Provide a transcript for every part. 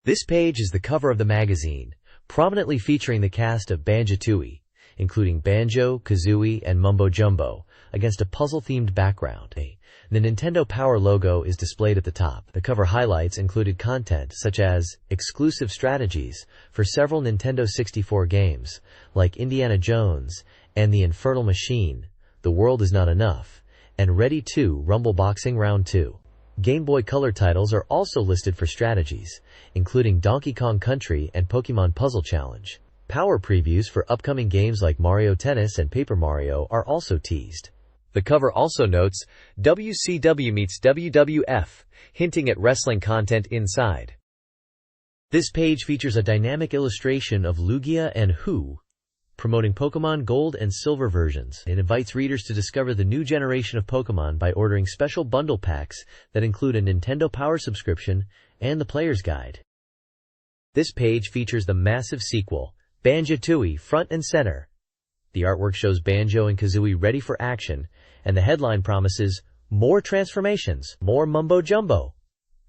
This page is the cover of the magazine, prominently featuring the cast of Banjo-Tooie, including Banjo, Kazooie, and Mumbo Jumbo, against a puzzle-themed background. The Nintendo Power logo is displayed at the top. The cover highlights included content such as exclusive strategies for several Nintendo 64 games, like Indiana Jones and The Infernal Machine, The World Is Not Enough, and Ready 2 Rumble Boxing Round 2. Game Boy Color titles are also listed for strategies, including Donkey Kong Country and Pokemon Puzzle Challenge. Power previews for upcoming games like Mario Tennis and Paper Mario are also teased. The cover also notes WCW meets WWF, hinting at wrestling content inside. This page features a dynamic illustration of Lugia and Who, promoting Pokemon Gold and Silver versions. It invites readers to discover the new generation of Pokemon by ordering special bundle packs that include a Nintendo Power subscription and the player's guide. This page features the massive sequel, Banjo-Tooie, front and center. The artwork shows Banjo and Kazooie ready for action, and the headline promises more transformations, more Mumbo Jumbo,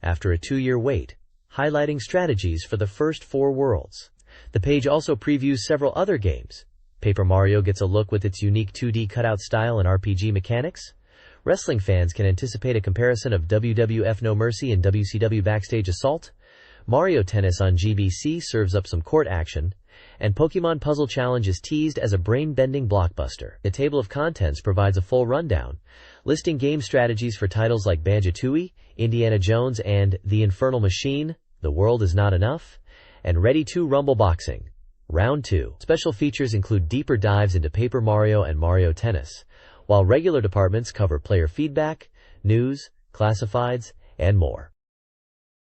after a 2-year wait, highlighting strategies for the first 4 worlds. The page also previews several other games. Paper Mario gets a look with its unique 2D cutout style and RPG mechanics. Wrestling fans can anticipate a comparison of WWF No Mercy and WCW Backstage Assault. Mario Tennis on GBC serves up some court action, and Pokemon Puzzle Challenge is teased as a brain-bending blockbuster. The table of contents provides a full rundown, listing game strategies for titles like Banjo-Tooie, Indiana Jones and The Infernal Machine, The World Is Not Enough, and Ready 2 Rumble Boxing Round 2. Special features include deeper dives into Paper Mario and Mario Tennis, while regular departments cover player feedback, news, classifieds, and more.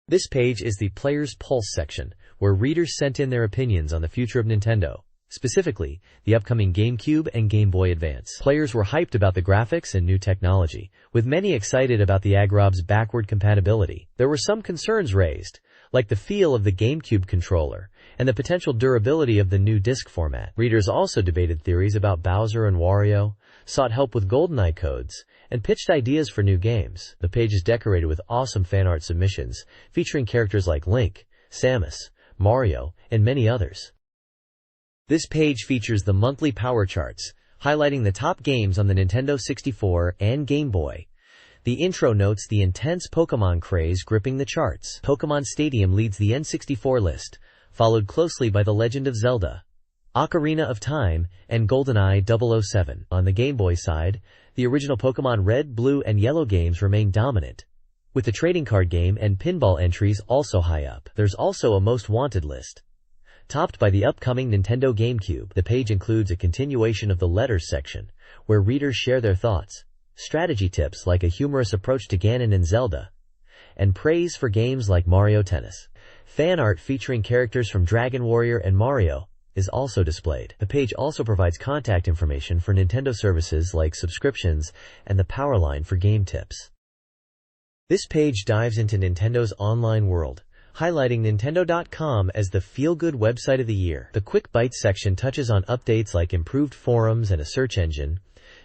This page is the Player's Pulse section, where readers sent in their opinions on the future of Nintendo, specifically the upcoming GameCube and Game Boy Advance. Players were hyped about the graphics and new technology, with many excited about the Agrob's backward compatibility. There were some concerns raised, like the feel of the GameCube controller and the potential durability of the new disc format. Readers also debated theories about Bowser and Wario, sought help with GoldenEye codes, and pitched ideas for new games. The page is decorated with awesome fan art submissions, featuring characters like Link, Samus, Mario, and many others. This page features the monthly power charts, highlighting the top games on the Nintendo 64 and Game Boy. The intro notes the intense Pokemon craze gripping the charts. Pokemon Stadium leads the N64 list, followed closely by The Legend of Zelda, Ocarina of Time, and GoldenEye 007. On the Game Boy side, the original Pokemon Red, Blue, and Yellow games remain dominant, with the trading card game and pinball entries also high up. There's also a Most Wanted list, topped by the upcoming Nintendo GameCube. The page includes a continuation of the letters section, where readers share their thoughts, strategy tips like a humorous approach to Ganon and Zelda, and praise for games like Mario Tennis. Fan art featuring characters from Dragon Warrior and Mario is also displayed. The page also provides contact information for Nintendo services like subscriptions and the power line for game tips. This page dives into Nintendo's online world, highlighting Nintendo.com as the feel-good website of the year. The Quick Bites section touches on updates like improved forums and a search engine,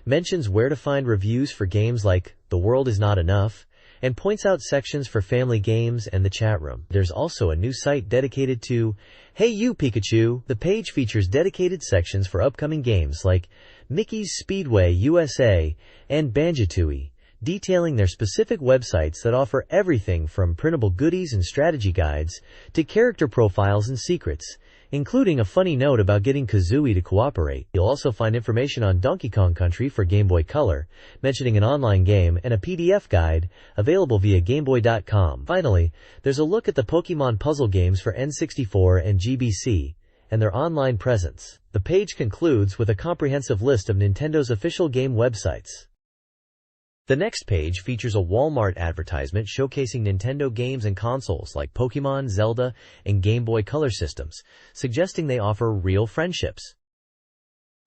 mentions where to find reviews for games like The World Is Not Enough, and points out sections for family games and the chat room. There's also a new site dedicated to Hey You Pikachu. The page features dedicated sections for upcoming games like Mickey's Speedway USA and Banjo-Tooie, detailing their specific websites that offer everything from printable goodies and strategy guides to character profiles and secrets, including a funny note about getting Kazooie to cooperate. You'll also find information on Donkey Kong Country for Game Boy Color, mentioning an online game, and a PDF guide available via GameBoy.com. Finally, there's a look at the Pokemon puzzle games for N64 and GBC, and their online presence. The page concludes with a comprehensive list of Nintendo's official game websites. The next page features a Walmart advertisement showcasing Nintendo games and consoles like Pokemon, Zelda, and Game Boy Color systems, suggesting they offer real friendships.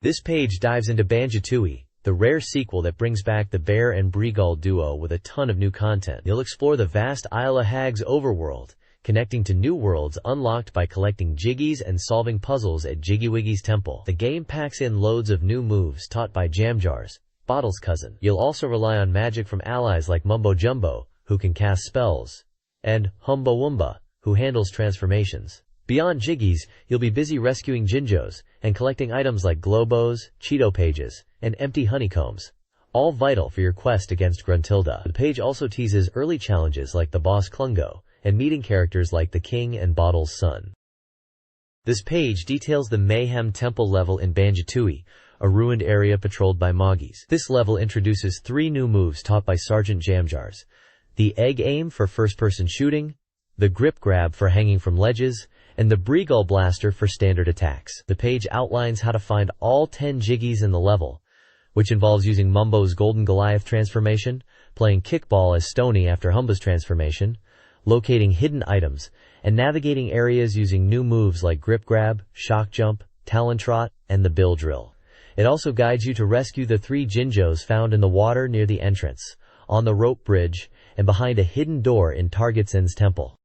This page dives into Banjo-Tooie, the rare sequel that brings back the Bear and Breegull duo with a ton of new content. You'll explore the vast Isle of Hags overworld, connecting to new worlds unlocked by collecting Jiggies and solving puzzles at Jiggy Wiggy's temple. The game packs in loads of new moves taught by Jam Jars, Bottle's cousin. You'll also rely on magic from allies like Mumbo Jumbo, who can cast spells, and Humba Wumba, who handles transformations. Beyond Jiggies, you'll be busy rescuing Jinjos and collecting items like Globos, Cheeto Pages, and empty honeycombs, all vital for your quest against Gruntilda. The page also teases early challenges like the boss Klungo and meeting characters like the King and Bottle's son. This page details the Mayhem Temple level in Banjo-Tooie, a ruined area patrolled by Moggies. This level introduces 3 new moves taught by Sergeant Jamjars: the Egg Aim for first-person shooting, the Grip Grab for hanging from ledges, and the Breegull Blaster for standard attacks. The page outlines how to find all 10 Jiggies in the level, which involves using Mumbo's Golden Goliath transformation, playing kickball as Stony after Humba's transformation, locating hidden items, and navigating areas using new moves like Grip Grab, Shock Jump, Talon Trot, and the Bill Drill. It also guides you to rescue the 3 Jinjos found in the water near the entrance, on the rope bridge, and behind a hidden door in Targetsen's temple.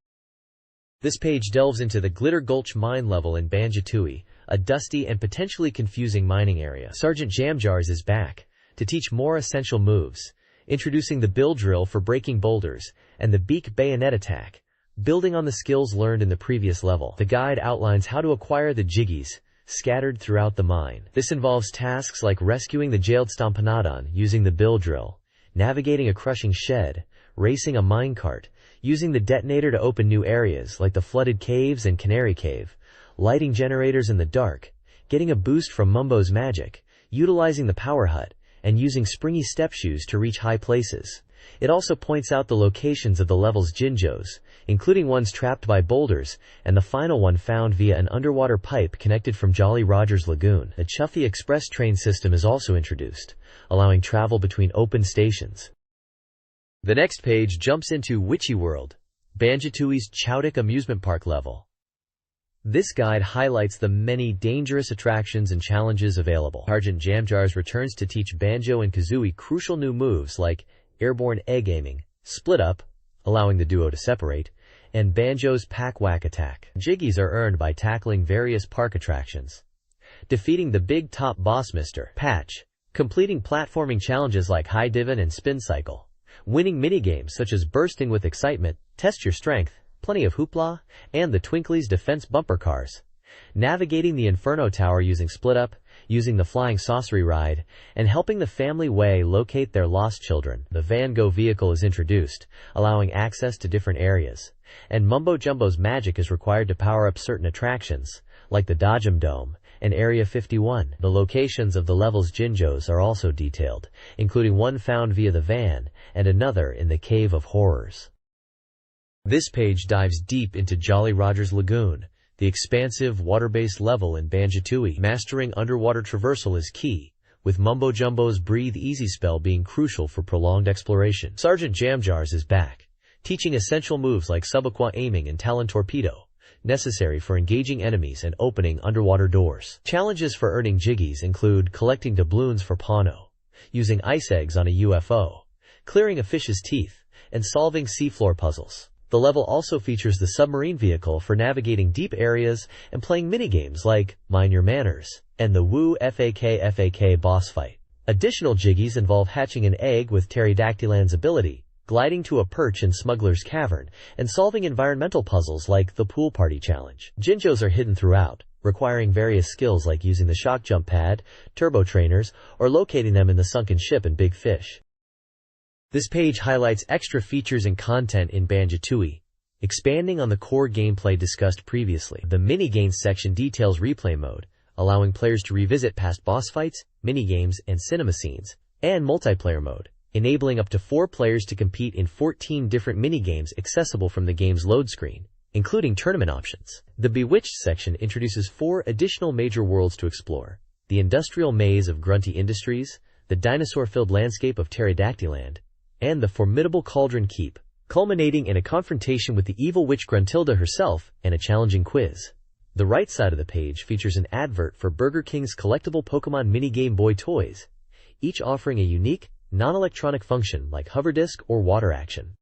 This page delves into the Glitter Gulch mine level in Banjo-Tooie, a dusty and potentially confusing mining area. Sergeant Jamjars is back to teach more essential moves, introducing the Bill Drill for breaking boulders and the Beak Bayonet attack, building on the skills learned in the previous level. The guide outlines how to acquire the Jiggies scattered throughout the mine. This involves tasks like rescuing the jailed Stompanodon using the Bill Drill, navigating a crushing shed, racing a minecart, using the detonator to open new areas like the flooded caves and Canary Cave, lighting generators in the dark, getting a boost from Mumbo's magic, utilizing the power hut, and using springy step shoes to reach high places. It also points out the locations of the level's Jinjos, including ones trapped by boulders, and the final one found via an underwater pipe connected from Jolly Roger's lagoon. The Chuffy Express train system is also introduced, allowing travel between open stations. The next page jumps into Witchy World, Banjo-Tooie's Chowdick amusement park level. This guide highlights the many dangerous attractions and challenges available. Sergeant Jamjars returns to teach Banjo and Kazooie crucial new moves like airborne egg aiming, split up, allowing the duo to separate, and Banjo's pack-whack attack. Jiggies are earned by tackling various park attractions, defeating the big top boss Mr. Patch, completing platforming challenges like High Divin and Spin Cycle, winning minigames such as Bursting with Excitement, Test Your Strength, Plenty of Hoopla, and the Twinklies Defense Bumper Cars, navigating the Inferno Tower using Split Up, using the Flying Saucery Ride, and helping the Family Way locate their lost children. The Van Gogh vehicle is introduced, allowing access to different areas, and Mumbo Jumbo's magic is required to power up certain attractions, like the Dodgem Dome and Area 51. The locations of the level's Jinjos are also detailed, including one found via the van and another in the Cave of Horrors. This page dives deep into Jolly Roger's Lagoon, the expansive water-based level in Banjo-Tooie. Mastering underwater traversal is key, with Mumbo Jumbo's Breathe Easy spell being crucial for prolonged exploration. Sergeant Jamjars is back, teaching essential moves like Subaqua aiming and Talon Torpedo, necessary for engaging enemies and opening underwater doors. Challenges for earning Jiggies include collecting doubloons for Pano, using ice eggs on a UFO, clearing a fish's teeth, and solving seafloor puzzles. The level also features the submarine vehicle for navigating deep areas and playing minigames like Mind Your Manners and the Woo FAK boss fight. Additional Jiggies involve hatching an egg with Pterodactyland's ability, gliding to a perch in Smuggler's Cavern, and solving environmental puzzles like the Pool Party Challenge. Jinjos are hidden throughout, requiring various skills like using the shock jump pad, turbo trainers, or locating them in the sunken ship in Big Fish. This page highlights extra features and content in Banjo-Tooie, expanding on the core gameplay discussed previously. The minigames section details replay mode, allowing players to revisit past boss fights, minigames, and cinema scenes, and multiplayer mode, enabling up to 4 players to compete in 14 different minigames accessible from the game's load screen, including tournament options. The Bewitched section introduces 4 additional major worlds to explore: the industrial maze of Grunty Industries, the dinosaur-filled landscape of Pterodactyland, and the formidable Cauldron Keep, culminating in a confrontation with the evil witch Gruntilda herself and a challenging quiz. The right side of the page features an advert for Burger King's collectible Pokemon Mini Game Boy toys, each offering a unique, non-electronic function like hover disc or water action.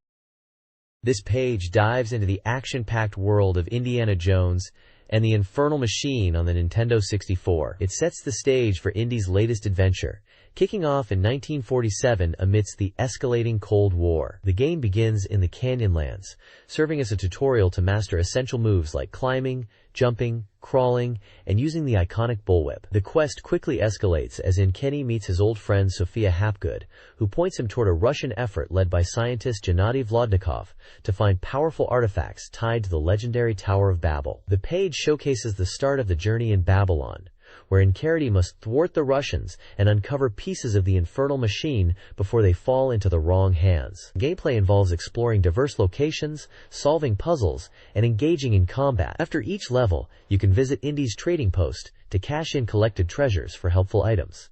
This page dives into the action-packed world of Indiana Jones and the Infernal Machine on the Nintendo 64. It sets the stage for Indy's latest adventure, Kicking off in 1947 amidst the escalating Cold War, the game begins in the Canyonlands, serving as a tutorial to master essential moves like climbing, jumping, crawling, and using the iconic bullwhip. The quest quickly escalates as Kenny meets his old friend Sophia Hapgood, who points him toward a Russian effort led by scientist Gennady Vlodnikov to find powerful artifacts tied to the legendary Tower of Babel. The page showcases the start of the journey in Babylon, where Encarity must thwart the Russians and uncover pieces of the infernal machine before they fall into the wrong hands. Gameplay involves exploring diverse locations, solving puzzles, and engaging in combat. After each level, you can visit Indy's trading post to cash in collected treasures for helpful items.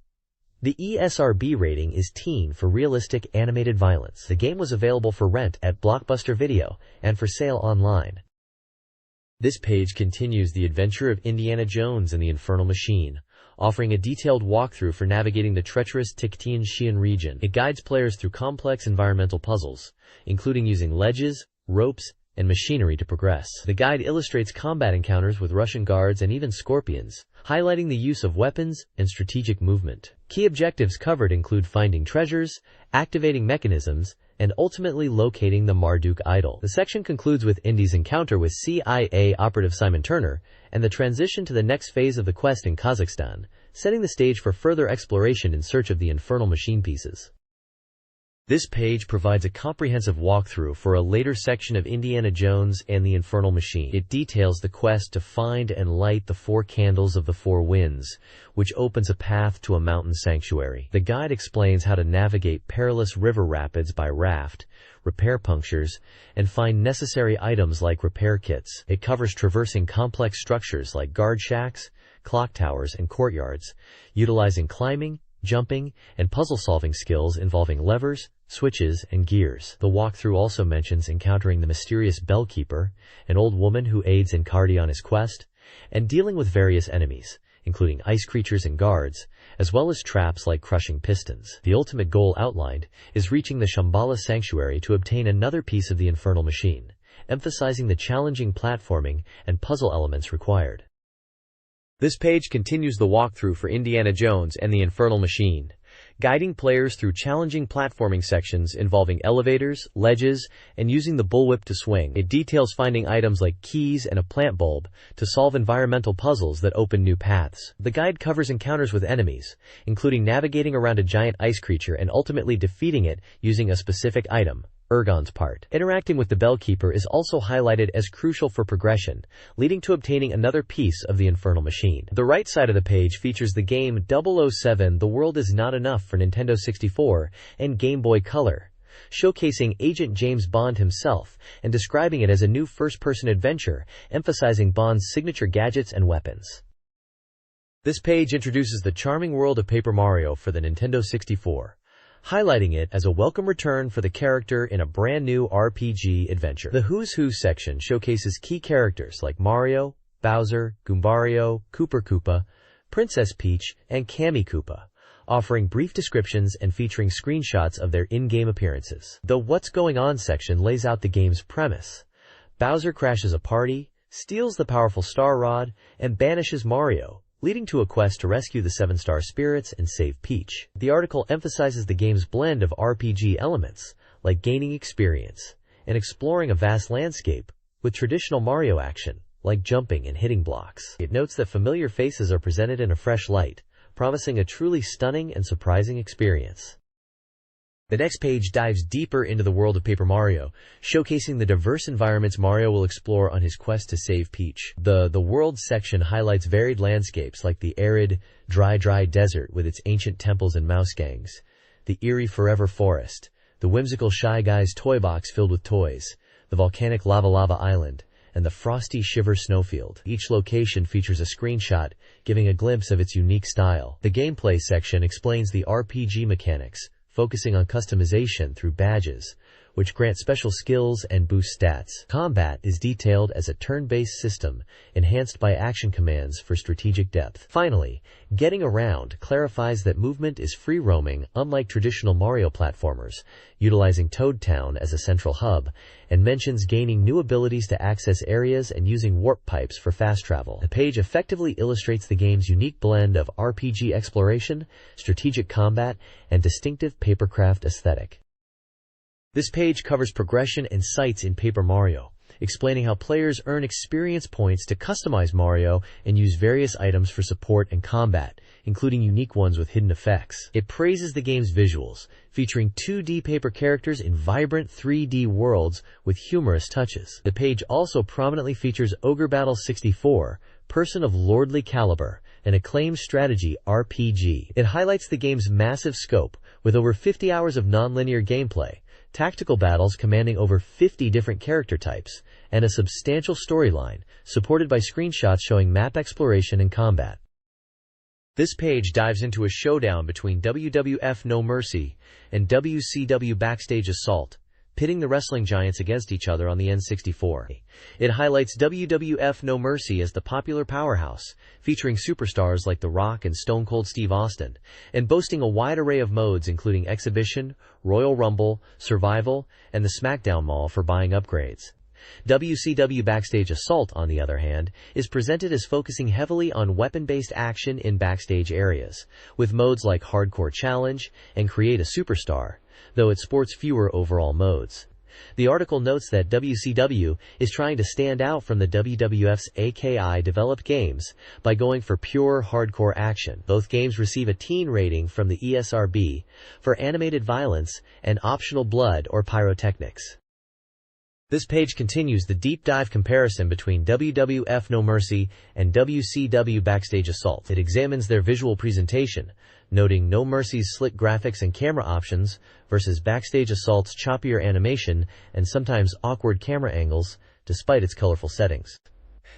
The ESRB rating is teen for realistic animated violence. The game was available for rent at Blockbuster Video and for sale online. This page continues the adventure of Indiana Jones and the Infernal Machine, offering a detailed walkthrough for navigating the treacherous Tictian region. It guides players through complex environmental puzzles, including using ledges, ropes, and machinery to progress. The guide illustrates combat encounters with Russian guards and even scorpions, highlighting the use of weapons and strategic movement. Key objectives covered include finding treasures, activating mechanisms, and ultimately locating the Marduk idol. The section concludes with Indy's encounter with CIA operative Simon Turner and the transition to the next phase of the quest in Kazakhstan, setting the stage for further exploration in search of the infernal machine pieces. This page provides a comprehensive walkthrough for a later section of Indiana Jones and the Infernal Machine. It details the quest to find and light the 4 candles of the 4 winds, which opens a path to a mountain sanctuary. The guide explains how to navigate perilous river rapids by raft, repair punctures, and find necessary items like repair kits. It covers traversing complex structures like guard shacks, clock towers, and courtyards, utilizing climbing, jumping, and puzzle-solving skills involving levers, switches, and gears. The walkthrough also mentions encountering the mysterious Bellkeeper, an old woman who aids Encarity on his quest, and dealing with various enemies, including ice creatures and guards, as well as traps like crushing pistons. The ultimate goal outlined is reaching the Shambhala Sanctuary to obtain another piece of the Infernal Machine, emphasizing the challenging platforming and puzzle elements required. This page continues the walkthrough for Indiana Jones and the Infernal Machine, guiding players through challenging platforming sections involving elevators, ledges, and using the bullwhip to swing. It details finding items like keys and a plant bulb to solve environmental puzzles that open new paths. The guide covers encounters with enemies, including navigating around a giant ice creature and ultimately defeating it using a specific item, Ergon's part. Interacting with the Bellkeeper is also highlighted as crucial for progression, leading to obtaining another piece of the Infernal Machine. The right side of the page features the game 007 The World Is Not Enough for Nintendo 64 and Game Boy Color, showcasing Agent James Bond himself and describing it as a new first-person adventure, emphasizing Bond's signature gadgets and weapons. This page introduces the charming world of Paper Mario for the Nintendo 64. Highlighting it as a welcome return for the character in a brand new RPG adventure. The Who's Who section showcases key characters like Mario, Bowser, Goombario, Kooper Koopa, Princess Peach, and Kammy Koopa, offering brief descriptions and featuring screenshots of their in-game appearances. The What's Going On section lays out the game's premise. Bowser crashes a party, steals the powerful Star Rod, and banishes Mario, leading to a quest to rescue the 7-star spirits and save Peach. The article emphasizes the game's blend of RPG elements, like gaining experience and exploring a vast landscape, with traditional Mario action, like jumping and hitting blocks. It notes that familiar faces are presented in a fresh light, promising a truly stunning and surprising experience. The next page dives deeper into the world of Paper Mario, showcasing the diverse environments Mario will explore on his quest to save Peach. The World section highlights varied landscapes like the arid, dry desert with its ancient temples and mouse gangs, the eerie Forever Forest, the whimsical Shy Guy's toy box filled with toys, the volcanic Lava Island, and the frosty Shiver Snowfield. Each location features a screenshot, giving a glimpse of its unique style. The gameplay section explains the RPG mechanics, focusing on customization through badges, which grant special skills and boost stats. Combat is detailed as a turn-based system, enhanced by action commands for strategic depth. Finally, Getting Around clarifies that movement is free-roaming, unlike traditional Mario platformers, utilizing Toad Town as a central hub, and mentions gaining new abilities to access areas and using warp pipes for fast travel. The page effectively illustrates the game's unique blend of RPG exploration, strategic combat, and distinctive papercraft aesthetic. This page covers progression and sights in Paper Mario, explaining how players earn experience points to customize Mario and use various items for support and combat, including unique ones with hidden effects. It praises the game's visuals, featuring 2D paper characters in vibrant 3D worlds with humorous touches. The page also prominently features Ogre Battle 64, Person of Lordly Caliber, an acclaimed strategy RPG. It highlights the game's massive scope, with over 50 hours of non-linear gameplay, tactical battles commanding over 50 different character types, and a substantial storyline, supported by screenshots showing map exploration and combat. This page dives into a showdown between WWF No Mercy and WCW Backstage Assault, pitting the wrestling giants against each other on the N64. It highlights WWF No Mercy as the popular powerhouse, featuring superstars like The Rock and Stone Cold Steve Austin, and boasting a wide array of modes including Exhibition, Royal Rumble, Survival, and the SmackDown Mall for buying upgrades. WCW Backstage Assault, on the other hand, is presented as focusing heavily on weapon-based action in backstage areas, with modes like Hardcore Challenge and Create a Superstar, though it sports fewer overall modes. The article notes that WCW is trying to stand out from the WWF's AKI-developed games by going for pure hardcore action. Both games receive a teen rating from the ESRB for animated violence and optional blood or pyrotechnics. This page continues the deep dive comparison between WWF No Mercy and WCW Backstage Assault. It examines their visual presentation, noting No Mercy's slick graphics and camera options versus Backstage Assault's choppier animation and sometimes awkward camera angles, despite its colorful settings.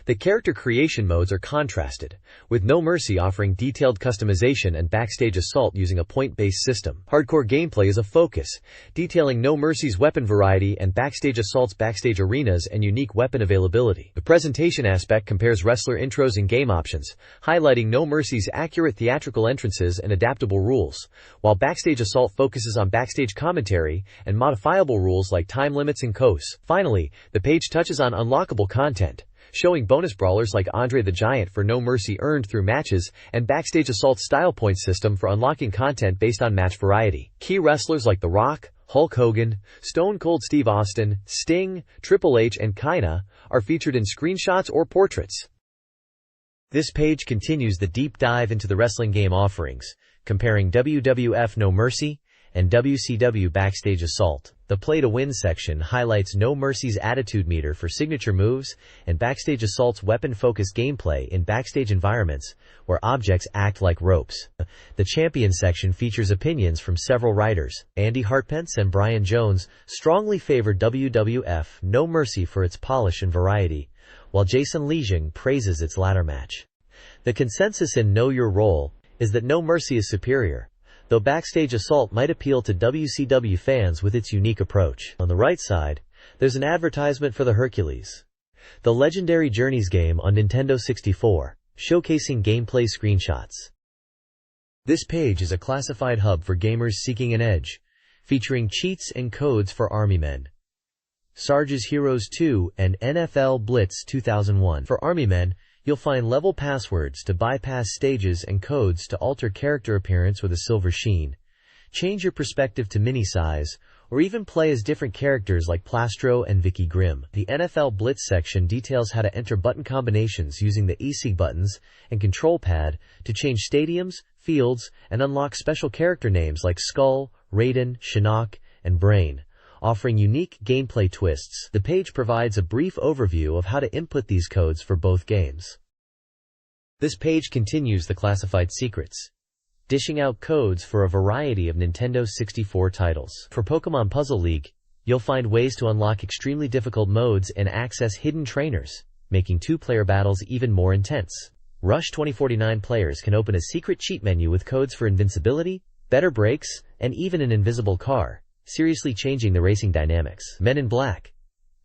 The character creation modes are contrasted, with No Mercy offering detailed customization and Backstage Assault using a point-based system. Hardcore gameplay is a focus, detailing No Mercy's weapon variety and Backstage Assault's backstage arenas and unique weapon availability. The presentation aspect compares wrestler intros and game options, highlighting No Mercy's accurate theatrical entrances and adaptable rules, while Backstage Assault focuses on backstage commentary and modifiable rules like time limits and coasts. Finally, the page touches on unlockable content, showing bonus brawlers like Andre the Giant for No Mercy earned through matches and Backstage Assault's style point system for unlocking content based on match variety. Key wrestlers like The Rock, Hulk Hogan, Stone Cold Steve Austin, Sting, Triple H, and Chyna are featured in screenshots or portraits. This page continues the deep dive into the wrestling game offerings, comparing WWF No Mercy and WCW Backstage Assault. The Play to Win section highlights No Mercy's attitude meter for signature moves and Backstage Assault's weapon-focused gameplay in backstage environments where objects act like ropes. The Champion section features opinions from several writers. Andy Hartpence and Brian Jones strongly favored WWF No Mercy for its polish and variety, while Jason Legion praises its ladder match. The consensus in Know Your Role is that No Mercy is superior, though Backstage Assault might appeal to WCW fans with its unique approach. On the right side, there's an advertisement for the Hercules, the legendary Journeys game on Nintendo 64, showcasing gameplay screenshots. This page is a classified hub for gamers seeking an edge, featuring cheats and codes for Army men, Sarge's Heroes 2, and NFL Blitz 2001. For Army men, you'll find level passwords to bypass stages and codes to alter character appearance with a silver sheen, change your perspective to mini-size, or even play as different characters like Plastro and Vicky Grimm. The NFL Blitz section details how to enter button combinations using the ESC buttons and control pad to change stadiums, fields, and unlock special character names like Skull, Raiden, Shinnok, and Brain, offering unique gameplay twists. The page provides a brief overview of how to input these codes for both games. This page continues the classified secrets, dishing out codes for a variety of Nintendo 64 titles. For Pokemon Puzzle League, you'll find ways to unlock extremely difficult modes and access hidden trainers, making two-player battles even more intense. Rush 2049 players can open a secret cheat menu with codes for invincibility, better brakes, and even an invisible car, seriously changing the racing dynamics. Men in Black.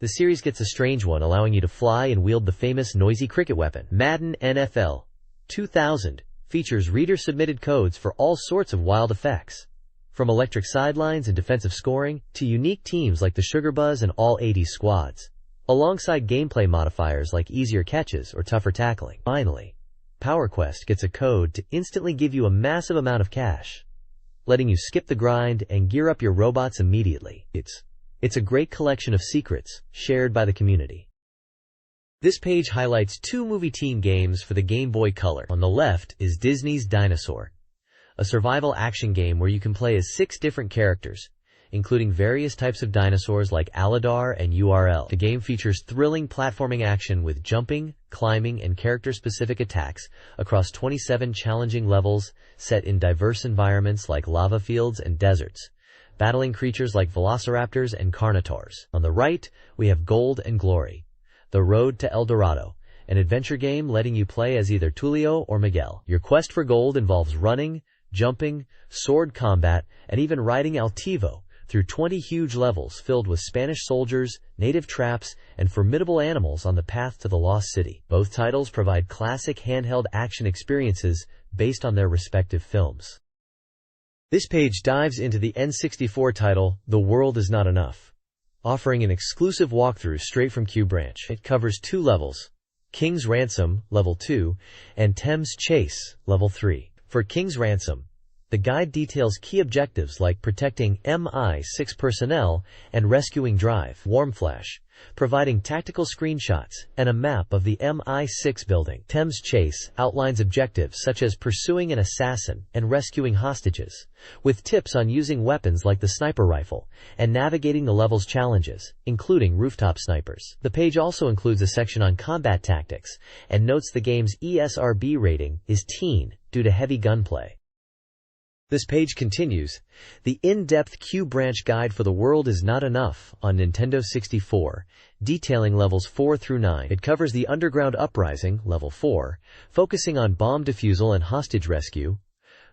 The series gets a strange one, allowing you to fly and wield the famous noisy cricket weapon. Madden NFL 2000 features reader-submitted codes for all sorts of wild effects. From electric sidelines and defensive scoring, to unique teams like the Sugar Buzz and all 80s squads, alongside gameplay modifiers like easier catches or tougher tackling. Finally, Power Quest gets a code to instantly give you a massive amount of cash, letting you skip the grind and gear up your robots immediately. It's a great collection of secrets shared by the community. This page highlights 2 movie team games for the Game Boy Color. On the left is Disney's Dinosaur, a survival action game where you can play as 6 different characters, including various types of dinosaurs like Aladar and URL. The game features thrilling platforming action with jumping, climbing, and character-specific attacks across 27 challenging levels set in diverse environments like lava fields and deserts, battling creatures like velociraptors and carnotaurs. On the right, we have Gold and Glory, The Road to El Dorado, an adventure game letting you play as either Tulio or Miguel. Your quest for gold involves running, jumping, sword combat, and even riding Altivo through 20 huge levels filled with Spanish soldiers, native traps, and formidable animals on the path to the Lost City. Both titles provide classic handheld action experiences based on their respective films. This page dives into the N64 title, The World Is Not Enough, offering an exclusive walkthrough straight from Q Branch. It covers 2 levels, King's Ransom, Level 2, and Thames Chase, Level 3. For King's Ransom, the guide details key objectives like protecting MI6 personnel and rescuing Drive Warmflash, providing tactical screenshots and a map of the MI6 building. Thames Chase outlines objectives such as pursuing an assassin and rescuing hostages, with tips on using weapons like the sniper rifle and navigating the level's challenges, including rooftop snipers. The page also includes a section on combat tactics and notes the game's ESRB rating is teen due to heavy gunplay. This page continues, the in-depth Q Branch guide for The World Is Not Enough on Nintendo 64, detailing levels 4 through 9. It covers the Underground Uprising, Level 4, focusing on bomb defusal and hostage rescue,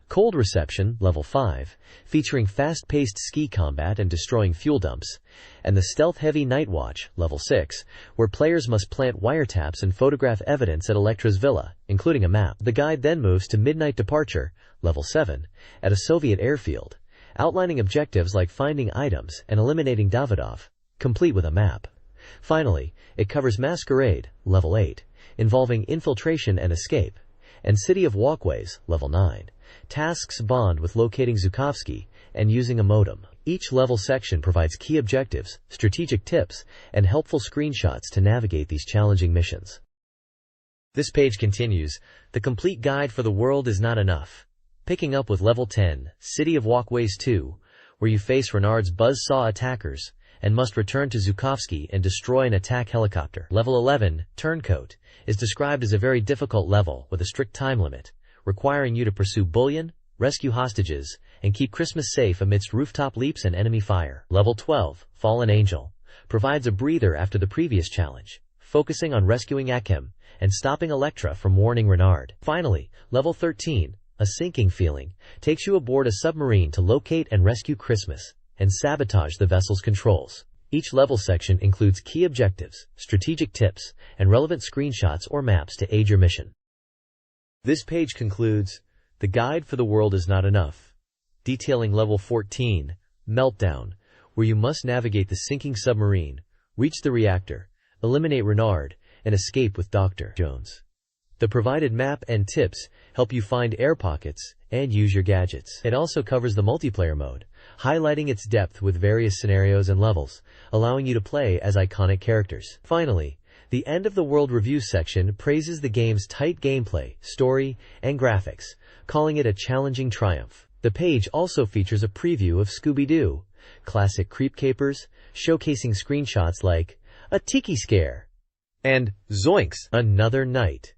Cold Reception, Level 5, featuring fast-paced ski combat and destroying fuel dumps, and the stealth-heavy Night Watch, Level 6, where players must plant wiretaps and photograph evidence at Elektra's villa, including a map. The guide then moves to Midnight Departure, Level 7, at a Soviet airfield, outlining objectives like finding items and eliminating Davidov, complete with a map. Finally, it covers Masquerade, Level 8, involving infiltration and escape, and City of Walkways, Level 9. Tasks bond with locating Zhukovsky and using a modem. Each level section provides key objectives, strategic tips, and helpful screenshots to navigate these challenging missions. This page continues, the complete guide for The World Is Not Enough, picking up with Level 10, City of Walkways 2, where you face Renard's buzzsaw attackers and must return to Zhukovsky and destroy an attack helicopter. Level 11, Turncoat, is described as a very difficult level with a strict time limit, requiring you to pursue bullion, rescue hostages, and keep Christmas safe amidst rooftop leaps and enemy fire. Level 12, Fallen Angel, provides a breather after the previous challenge, focusing on rescuing Akim and stopping Elektra from warning Renard. Finally, Level 13, A Sinking Feeling, takes you aboard a submarine to locate and rescue Christmas and sabotage the vessel's controls. Each level section includes key objectives, strategic tips, and relevant screenshots or maps to aid your mission. This page concludes, the guide for The World Is Not Enough, detailing Level 14, Meltdown, where you must navigate the sinking submarine, reach the reactor, eliminate Renard, and escape with Dr. Jones. The provided map and tips help you find air pockets and use your gadgets. It also covers the multiplayer mode, highlighting its depth with various scenarios and levels, allowing you to play as iconic characters. Finally, the End of the World Review section praises the game's tight gameplay, story, and graphics, calling it a challenging triumph. The page also features a preview of Scooby-Doo, classic Creep Capers, showcasing screenshots like a Tiki Scare and Zoinks! Another Night,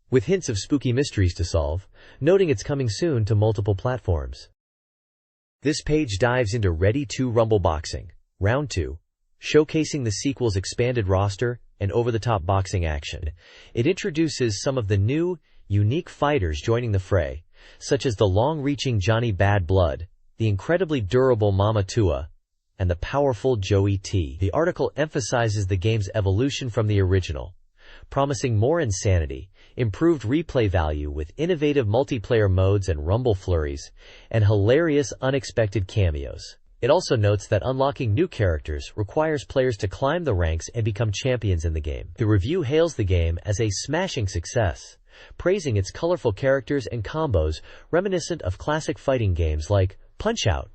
with hints of spooky mysteries to solve, noting it's coming soon to multiple platforms. This page dives into Ready to Rumble Boxing, Round 2, showcasing the sequel's expanded roster and over-the-top boxing action. It introduces some of the new, unique fighters joining the fray, such as the long-reaching Johnny Bad Blood, the incredibly durable Mama Tua, and the powerful Joey T. The article emphasizes the game's evolution from the original, promising more insanity, improved replay value with innovative multiplayer modes and rumble flurries, and hilarious unexpected cameos. It also notes that unlocking new characters requires players to climb the ranks and become champions in the game. The review hails the game as a smashing success, praising its colorful characters and combos reminiscent of classic fighting games like Punch-Out!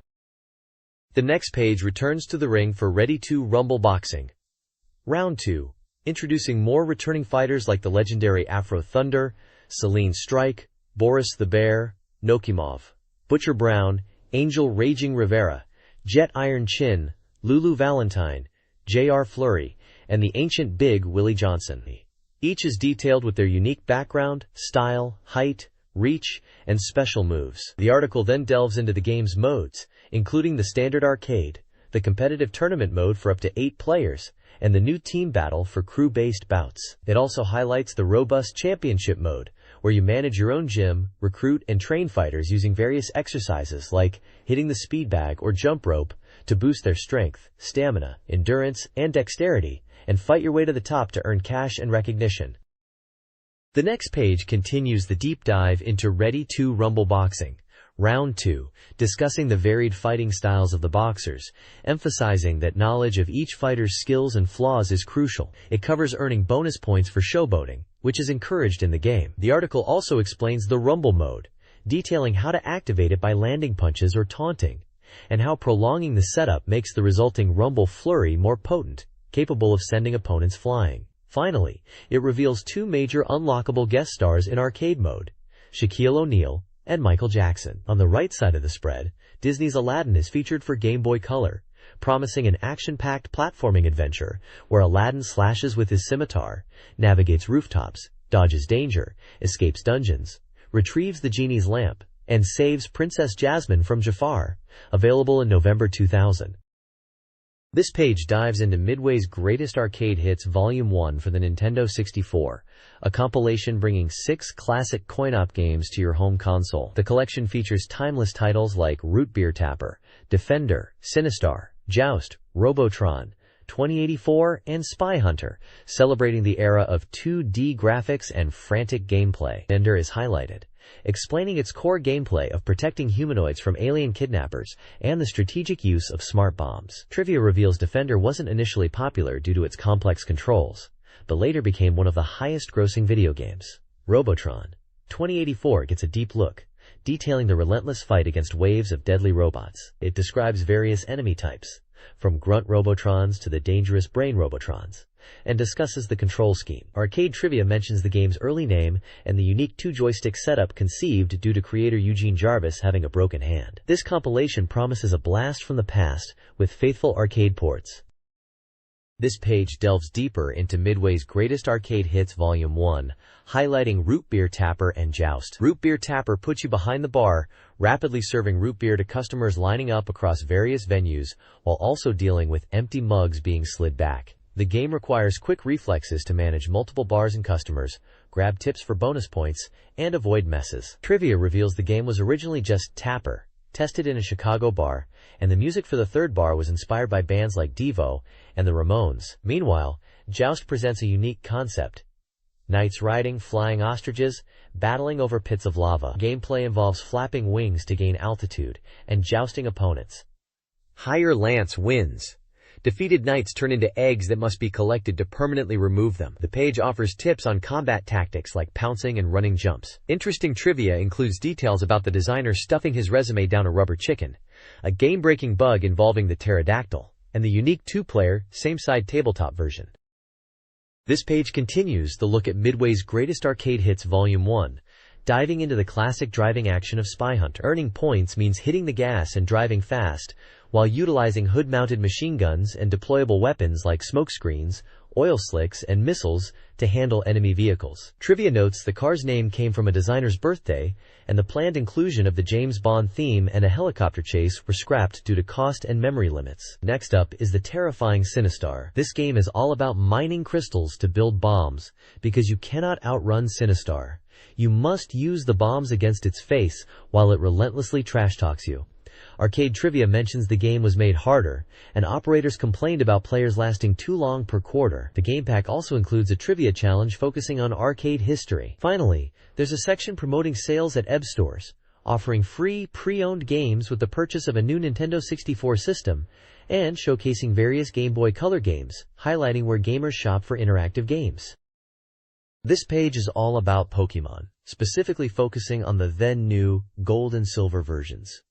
The next page returns to the ring for Ready to Rumble Boxing. Round 2. Introducing more returning fighters like the legendary Afro Thunder, Celine Strike, Boris the Bear, Nokimov, Butcher Brown, Angel Raging Rivera, Jet Iron Chin, Lulu Valentine, J.R. Fleury, and the Ancient Big Willie Johnson. Each is detailed with their unique background, style, height, reach, and special moves. The article then delves into the game's modes, including the standard arcade, the competitive tournament mode for up to 8 players, and the new team battle for crew-based bouts. It also highlights the robust championship mode, where you manage your own gym, recruit, and train fighters using various exercises like hitting the speed bag or jump rope to boost their strength, stamina, endurance, and dexterity, and fight your way to the top to earn cash and recognition. The next page continues the deep dive into Ready to Rumble Boxing. Round 2, discussing the varied fighting styles of the boxers, emphasizing that knowledge of each fighter's skills and flaws is crucial. It covers earning bonus points for showboating, which is encouraged in the game. The article also explains the Rumble mode, detailing how to activate it by landing punches or taunting, and how prolonging the setup makes the resulting Rumble flurry more potent, capable of sending opponents flying. Finally, it reveals 2 major unlockable guest stars in arcade mode, Shaquille O'Neal and Michael Jackson. On the right side of the spread, Disney's Aladdin is featured for Game Boy Color, promising an action-packed platforming adventure where Aladdin slashes with his scimitar, navigates rooftops, dodges danger, escapes dungeons, retrieves the genie's lamp, and saves Princess Jasmine from Jafar. Available in November 2000. This page dives into Midway's Greatest Arcade Hits Volume 1 for the Nintendo 64, a compilation bringing 6 classic coin-op games to your home console. The collection features timeless titles like Root Beer Tapper, Defender, Sinistar, Joust, Robotron, 2084, and Spy Hunter, celebrating the era of 2D graphics and frantic gameplay. Defender is highlighted, explaining its core gameplay of protecting humanoids from alien kidnappers and the strategic use of smart bombs. Trivia reveals Defender wasn't initially popular due to its complex controls, but later became one of the highest-grossing video games. Robotron 2084 gets a deep look, detailing the relentless fight against waves of deadly robots. It describes various enemy types, from grunt Robotrons to the dangerous brain Robotrons, and discusses the control scheme. Arcade Trivia mentions the game's early name and the unique 2-joystick setup conceived due to creator Eugene Jarvis having a broken hand. This compilation promises a blast from the past with faithful arcade ports. This page delves deeper into Midway's Greatest Arcade Hits Volume 1, highlighting Root Beer Tapper and Joust. Root Beer Tapper puts you behind the bar, rapidly serving root beer to customers lining up across various venues, while also dealing with empty mugs being slid back. The game requires quick reflexes to manage multiple bars and customers, grab tips for bonus points, and avoid messes. Trivia reveals the game was originally just Tapper, tested in a Chicago bar, and the music for the third bar was inspired by bands like Devo and the Ramones. Meanwhile, Joust presents a unique concept: knights riding flying ostriches, battling over pits of lava. Gameplay involves flapping wings to gain altitude and jousting opponents. Higher lance wins. Defeated knights turn into eggs that must be collected to permanently remove them. The page offers tips on combat tactics like pouncing and running jumps. Interesting trivia includes details about the designer stuffing his resume down a rubber chicken, a game-breaking bug involving the pterodactyl, and the unique 2-player, same-side tabletop version. This page continues the look at Midway's Greatest Arcade Hits Volume 1, diving into the classic driving action of Spy Hunter. Earning points means hitting the gas and driving fast, while utilizing hood-mounted machine guns and deployable weapons like smokescreens, oil slicks, and missiles to handle enemy vehicles. Trivia notes the car's name came from a designer's birthday, and the planned inclusion of the James Bond theme and a helicopter chase were scrapped due to cost and memory limits. Next up is the terrifying Sinistar. This game is all about mining crystals to build bombs, because you cannot outrun Sinistar. You must use the bombs against its face while it relentlessly trash-talks you. Arcade Trivia mentions the game was made harder, and operators complained about players lasting too long per quarter. The game pack also includes a trivia challenge focusing on arcade history. Finally, there's a section promoting sales at EB stores, offering free pre-owned games with the purchase of a new Nintendo 64 system, and showcasing various Game Boy Color games, highlighting where gamers shop for interactive games. This page is all about Pokemon, specifically focusing on the then-new Gold and Silver versions.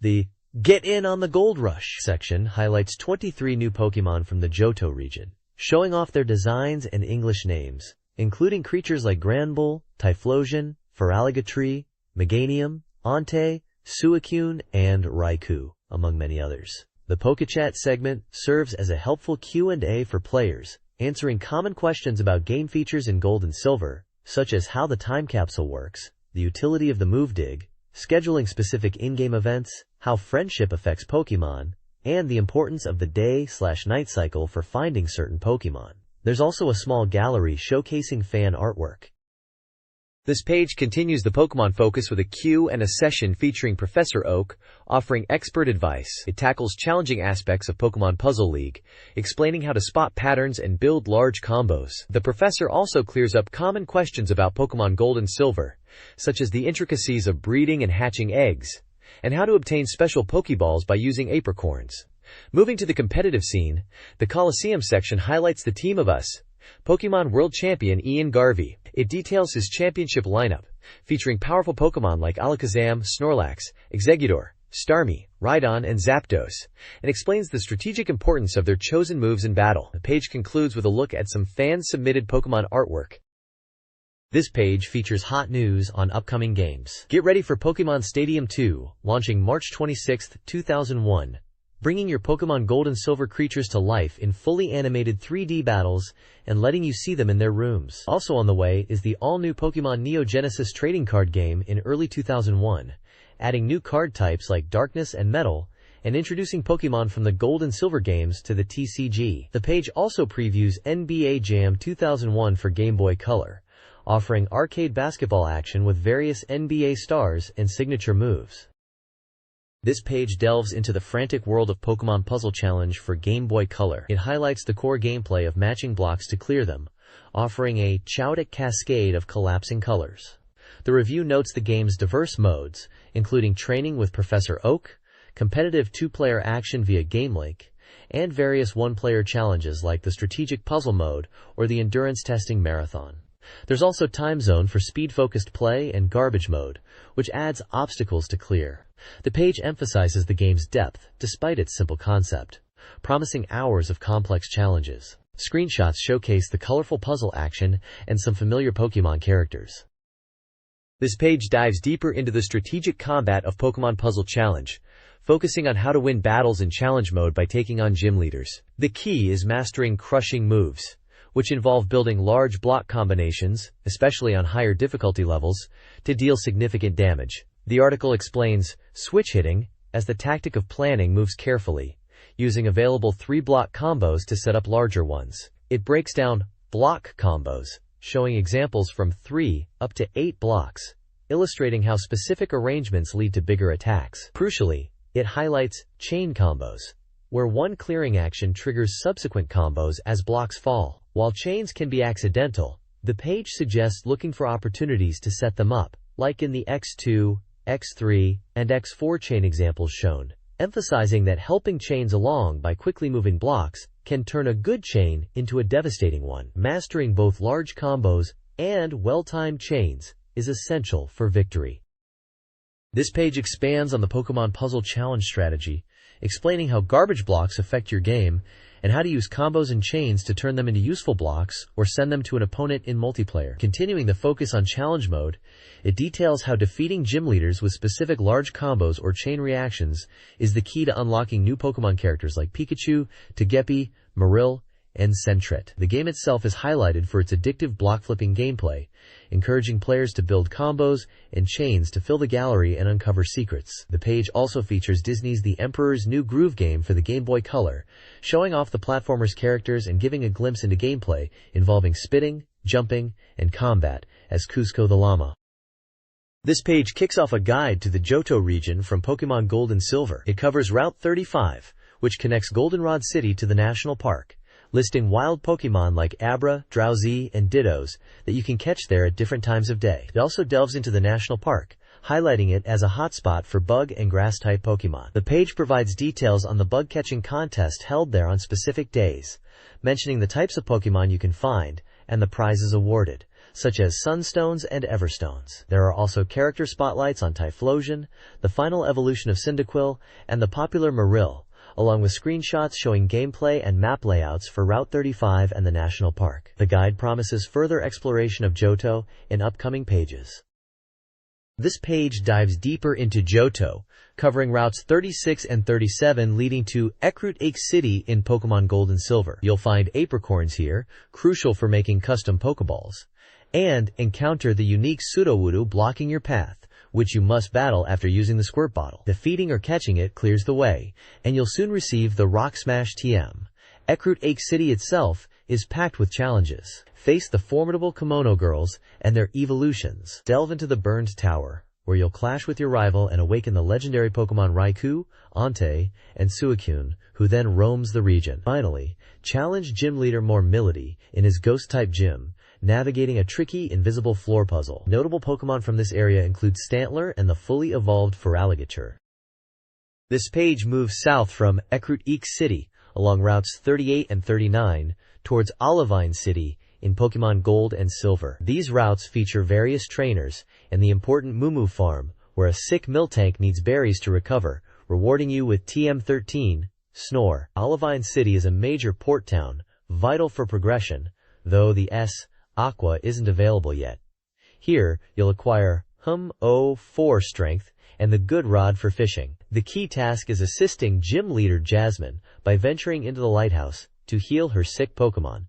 The Get In on the Gold Rush section highlights 23 new Pokemon from the Johto region, showing off their designs and English names, including creatures like Granbull, Typhlosion, Feraligatr, Meganium, Entei, Suicune, and Raikou, among many others. The PokeChat segment serves as a helpful Q&A for players, answering common questions about game features in Gold and Silver, such as how the time capsule works, the utility of the move dig, scheduling specific in-game events, how friendship affects Pokemon, and the importance of the day/night cycle for finding certain Pokemon. There's also a small gallery showcasing fan artwork. This page continues the Pokemon focus with a Q and a session featuring Professor Oak, offering expert advice. It tackles challenging aspects of Pokemon Puzzle League, explaining how to spot patterns and build large combos. The professor also clears up common questions about Pokemon Gold and Silver, such as the intricacies of breeding and hatching eggs, and how to obtain special Pokeballs by using apricorns. Moving to the competitive scene, the Coliseum section highlights the team of us, Pokemon World Champion Ian Garvey. It details his championship lineup, featuring powerful Pokemon like Alakazam, Snorlax, Exeggutor, Starmie, Rhydon, and Zapdos, and explains the strategic importance of their chosen moves in battle. The page concludes with a look at some fan-submitted Pokemon artwork. This page features hot news on upcoming games. Get ready for Pokemon Stadium 2, launching March 26, 2001. Bringing your Pokemon Gold and Silver creatures to life in fully animated 3D battles and letting you see them in their rooms. Also on the way is the all-new Pokemon Neo Genesis trading card game in early 2001, adding new card types like Darkness and Metal, and introducing Pokemon from the Gold and Silver games to the TCG. The page also previews NBA Jam 2001 for Game Boy Color, offering arcade basketball action with various NBA stars and signature moves. This page delves into the frantic world of Pokemon Puzzle Challenge for Game Boy Color. It highlights the core gameplay of matching blocks to clear them, offering a chaotic cascade of collapsing colors. The review notes the game's diverse modes, including training with Professor Oak, competitive two-player action via GameLink, and various one-player challenges like the Strategic Puzzle Mode or the Endurance Testing Marathon. There's also Time Zone for speed-focused play and Garbage Mode, which adds obstacles to clear. The page emphasizes the game's depth, despite its simple concept, promising hours of complex challenges. Screenshots showcase the colorful puzzle action and some familiar Pokemon characters. This page dives deeper into the strategic combat of Pokemon Puzzle Challenge, focusing on how to win battles in challenge mode by taking on gym leaders. The key is mastering crushing moves, which involve building large block combinations, especially on higher difficulty levels, to deal significant damage. The article explains switch hitting as the tactic of planning moves carefully, using available 3-block combos to set up larger ones. It breaks down block combos, showing examples from 3 up to 8 blocks, illustrating how specific arrangements lead to bigger attacks. Crucially, it highlights chain combos, where one clearing action triggers subsequent combos as blocks fall. While chains can be accidental, the page suggests looking for opportunities to set them up, like in the X2, X3, and X4 chain examples shown, emphasizing that helping chains along by quickly moving blocks can turn a good chain into a devastating one. Mastering both large combos and well-timed chains is essential for victory. This page expands on the Pokemon Puzzle Challenge strategy, explaining how garbage blocks affect your game and how to use combos and chains to turn them into useful blocks or send them to an opponent in multiplayer. Continuing the focus on challenge mode, it details how defeating gym leaders with specific large combos or chain reactions is the key to unlocking new Pokemon characters like Pikachu, Togepi, Marill, and Sentret. The game itself is highlighted for its addictive block-flipping gameplay, encouraging players to build combos and chains to fill the gallery and uncover secrets. The page also features Disney's The Emperor's New Groove game for the Game Boy Color, showing off the platformer's characters and giving a glimpse into gameplay involving spitting, jumping, and combat as Cusco the Llama. This page kicks off a guide to the Johto region from Pokemon Gold and Silver. It covers Route 35, which connects Goldenrod City to the national park, listing wild Pokemon like Abra, Drowzee, and Dittos that you can catch there at different times of day. It also delves into the national park, highlighting it as a hotspot for bug and grass-type Pokemon. The page provides details on the bug-catching contest held there on specific days, mentioning the types of Pokemon you can find and the prizes awarded, such as Sunstones and Everstones. There are also character spotlights on Typhlosion, the final evolution of Cyndaquil, and the popular Marill, along with screenshots showing gameplay and map layouts for Route 35 and the national park. The guide promises further exploration of Johto in upcoming pages. This page dives deeper into Johto, covering routes 36 and 37 leading to Ecruteak City in Pokemon Gold and Silver. You'll find apricorns here, crucial for making custom Pokeballs, and encounter the unique Sudowoodo blocking your path, which you must battle after using the squirt bottle. Defeating or catching it clears the way, and you'll soon receive the Rock Smash TM. Ecruteak City itself is packed with challenges. Face the formidable Kimono Girls and their evolutions. Delve into the Burned Tower, where you'll clash with your rival and awaken the legendary Pokemon Raikou, Entei, and Suicune, who then roams the region. Finally, challenge Gym Leader Mormility in his Ghost-type gym, navigating a tricky, invisible floor puzzle. Notable Pokemon from this area include Stantler and the fully evolved Feraligatr. This page moves south from Ecruteak City along routes 38 and 39 towards Olivine City in Pokemon Gold and Silver. These routes feature various trainers and the important Moo Farm, where a sick Miltank needs berries to recover, rewarding you with TM13, Snore. Olivine City is a major port town, vital for progression, though the Aqua isn't available yet. Here, you'll acquire HM04 strength and the Good Rod for fishing. The key task is assisting Gym Leader Jasmine by venturing into the lighthouse to heal her sick Pokemon.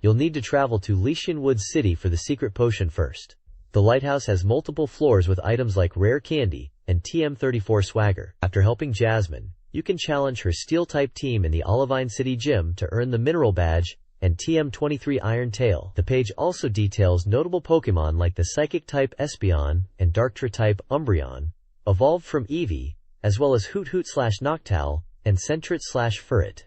You'll need to travel to Leishenwood City for the secret potion first. The lighthouse has multiple floors with items like rare candy and TM34 swagger. After helping Jasmine, you can challenge her Steel-type team in the Olivine City Gym to earn the Mineral Badge and TM23 Iron Tail. The page also details notable Pokemon like the Psychic-type Espeon and Darktra-type Umbreon, evolved from Eevee, as well as Hoot-Hoot/Noctowl and Sentret/Furret.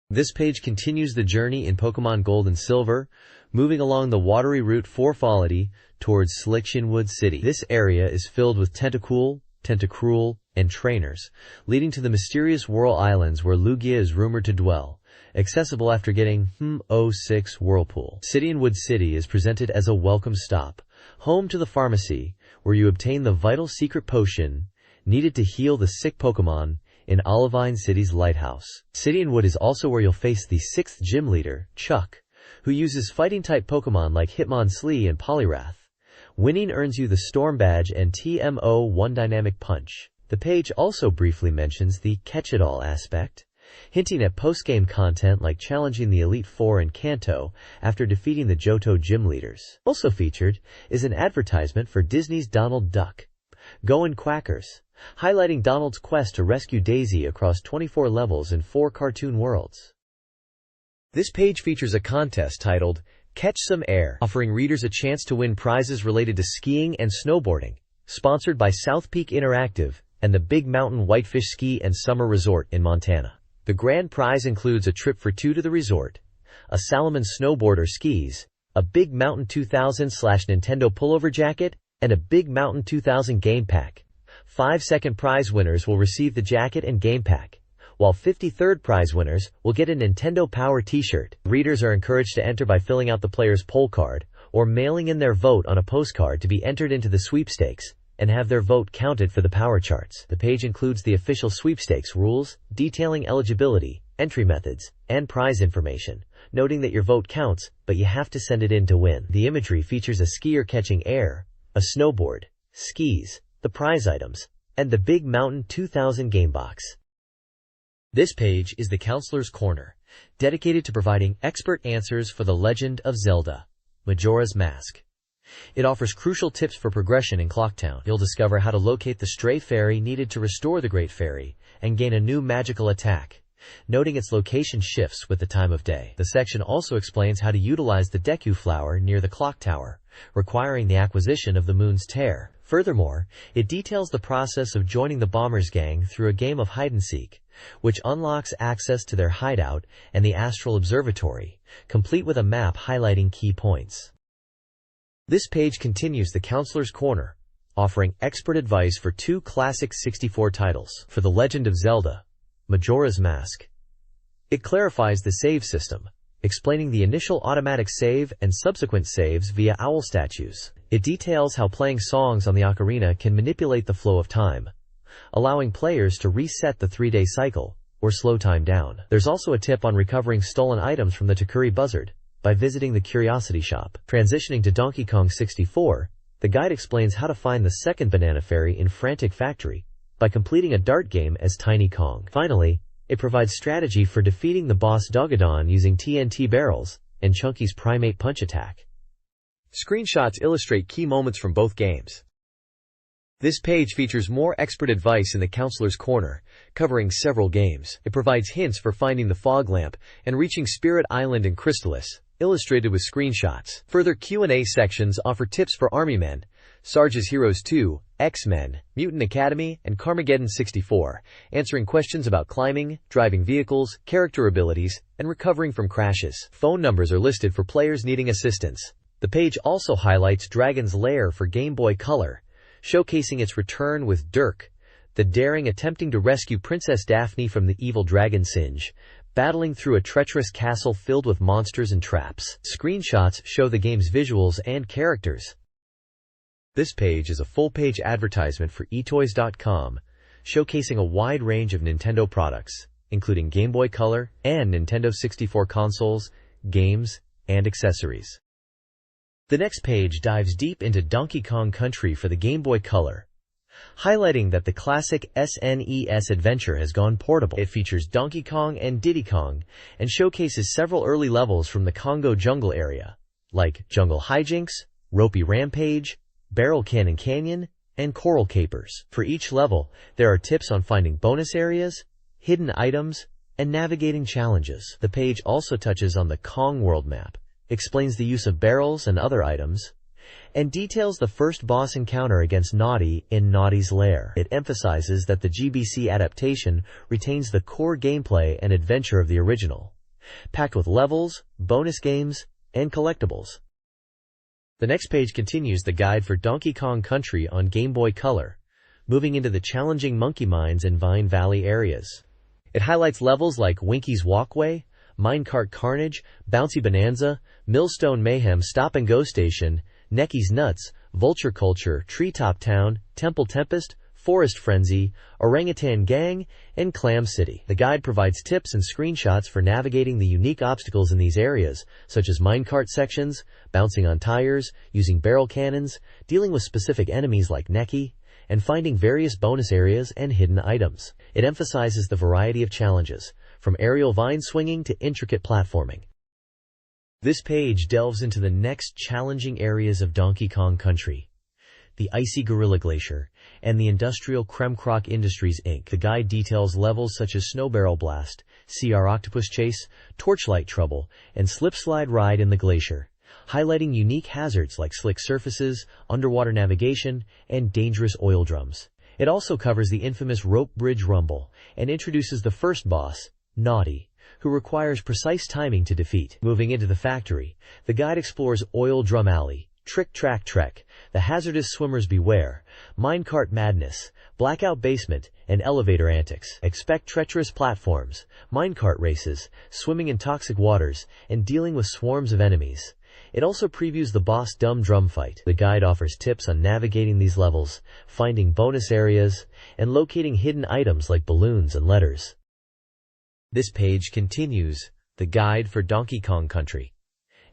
This page continues the journey in Pokemon Gold and Silver, moving along the watery route 4 Folity towards Slictionwood City. This area is filled with Tentacool, Tentacruel, and trainers, leading to the mysterious Whirl Islands where Lugia is rumored to dwell, accessible after getting HM06 Whirlpool. Cityonwood City is presented as a welcome stop, home to the pharmacy, where you obtain the vital secret potion needed to heal the sick Pokemon in Olivine City's lighthouse. Cityonwood is also where you'll face the 6th gym leader, Chuck, who uses fighting-type Pokemon like Hitmoncel and Poliwrath. Winning earns you the Storm Badge and TM01 Dynamic Punch. The page also briefly mentions the Catch-It-All aspect, hinting at post-game content like challenging the Elite Four in Kanto after defeating the Johto gym leaders. Also featured is an advertisement for Disney's Donald Duck, Goin' Quackers, highlighting Donald's quest to rescue Daisy across 24 levels in 4 cartoon worlds. This page features a contest titled Catch Some Air, offering readers a chance to win prizes related to skiing and snowboarding, sponsored by South Peak Interactive and the Big Mountain Whitefish Ski and Summer Resort in Montana. The grand prize includes a trip for 2 to the resort, a Salomon snowboard or skis, a Big Mountain 2000/Nintendo pullover jacket, and a Big Mountain 2000 game pack. 5 second prize winners will receive the jacket and game pack, while 53rd prize winners will get a Nintendo Power t-shirt. Readers are encouraged to enter by filling out the player's poll card or mailing in their vote on a postcard to be entered into the sweepstakes and have their vote counted for the power charts. The page includes the official sweepstakes rules, detailing eligibility, entry methods, and prize information, noting that your vote counts, but you have to send it in to win. The imagery features a skier catching air, a snowboard, skis, the prize items, and the Big Mountain 2000 game box. This page is the Counselor's Corner, dedicated to providing expert answers for The Legend of Zelda: Majora's Mask. It offers crucial tips for progression in Clocktown. You'll discover how to locate the stray fairy needed to restore the Great Fairy and gain a new magical attack, noting its location shifts with the time of day. The section also explains how to utilize the Deku flower near the clock tower, requiring the acquisition of the moon's tear. Furthermore, it details the process of joining the Bombers gang through a game of hide-and-seek, which unlocks access to their hideout and the Astral Observatory, complete with a map highlighting key points. This page continues the Counselor's Corner, offering expert advice for 2 classic 64 titles. For The Legend of Zelda, Majora's Mask, it clarifies the save system, explaining the initial automatic save and subsequent saves via owl statues. It details how playing songs on the ocarina can manipulate the flow of time, allowing players to reset the 3-day cycle or slow time down. There's also a tip on recovering stolen items from the Takuri Buzzard by visiting the Curiosity Shop. Transitioning to Donkey Kong 64, the guide explains how to find the second banana fairy in Frantic Factory by completing a dart game as Tiny Kong. Finally, it provides strategy for defeating the boss Dogadon using TNT barrels and Chunky's Primate Punch attack. Screenshots illustrate key moments from both games. This page features more expert advice in the Counselor's Corner, covering several games. It provides hints for finding the fog lamp and reaching Spirit Island in Crystalis, illustrated with screenshots. Further Q&A sections offer tips for Army Men, Sarge's Heroes 2, X-Men, Mutant Academy, and Carmageddon 64, answering questions about climbing, driving vehicles, character abilities, and recovering from crashes. Phone numbers are listed for players needing assistance. The page also highlights Dragon's Lair for Game Boy Color, showcasing its return with Dirk, the daring attempting to rescue Princess Daphne from the evil dragon Singe, battling through a treacherous castle filled with monsters and traps. Screenshots show the game's visuals and characters. This page is a full-page advertisement for eToys.com, showcasing a wide range of Nintendo products, including Game Boy Color and Nintendo 64 consoles, games, and accessories. The next page dives deep into Donkey Kong Country for the Game Boy Color, highlighting that the classic SNES adventure has gone portable. It features Donkey Kong and Diddy Kong and showcases several early levels from the Congo jungle area, like Jungle Hijinks, Ropey Rampage, Barrel Cannon Canyon, and Coral Capers. For each level, there are tips on finding bonus areas, hidden items, and navigating challenges. The page also touches on the Kong World map, explains the use of barrels and other items, and details the first boss encounter against Naughty in Naughty's Lair. It emphasizes that the GBC adaptation retains the core gameplay and adventure of the original, packed with levels, bonus games, and collectibles. The next page continues the guide for Donkey Kong Country on Game Boy Color, moving into the challenging Monkey Mines and Vine Valley areas. It highlights levels like Winky's Walkway, Minecart Carnage, Bouncy Bonanza, Millstone Mayhem Stop and Go Station, Necky's Nuts, Vulture Culture, Treetop Town, Temple Tempest, Forest Frenzy, Orangutan Gang, and Clam City. The guide provides tips and screenshots for navigating the unique obstacles in these areas, such as minecart sections, bouncing on tires, using barrel cannons, dealing with specific enemies like Necky, and finding various bonus areas and hidden items. It emphasizes the variety of challenges, from aerial vine swinging to intricate platforming. This page delves into the next challenging areas of Donkey Kong Country: the Icy Gorilla Glacier and the Industrial Kremkrock Industries Inc. The guide details levels such as Snow Barrel Blast, CR Octopus Chase, Torchlight Trouble, and Slip Slide Ride in the Glacier, highlighting unique hazards like slick surfaces, underwater navigation, and dangerous oil drums. It also covers the infamous Rope Bridge Rumble and introduces the first boss, Naughty, who requires precise timing to defeat. Moving into the factory, the guide explores Oil Drum Alley, Trick Track Trek, the Hazardous Swimmers Beware, Minecart Madness, Blackout Basement, and Elevator Antics. Expect treacherous platforms, minecart races, swimming in toxic waters, and dealing with swarms of enemies. It also previews the boss Dumb Drum Fight. The guide offers tips on navigating these levels, finding bonus areas, and locating hidden items like balloons and letters. This page continues the guide for Donkey Kong Country,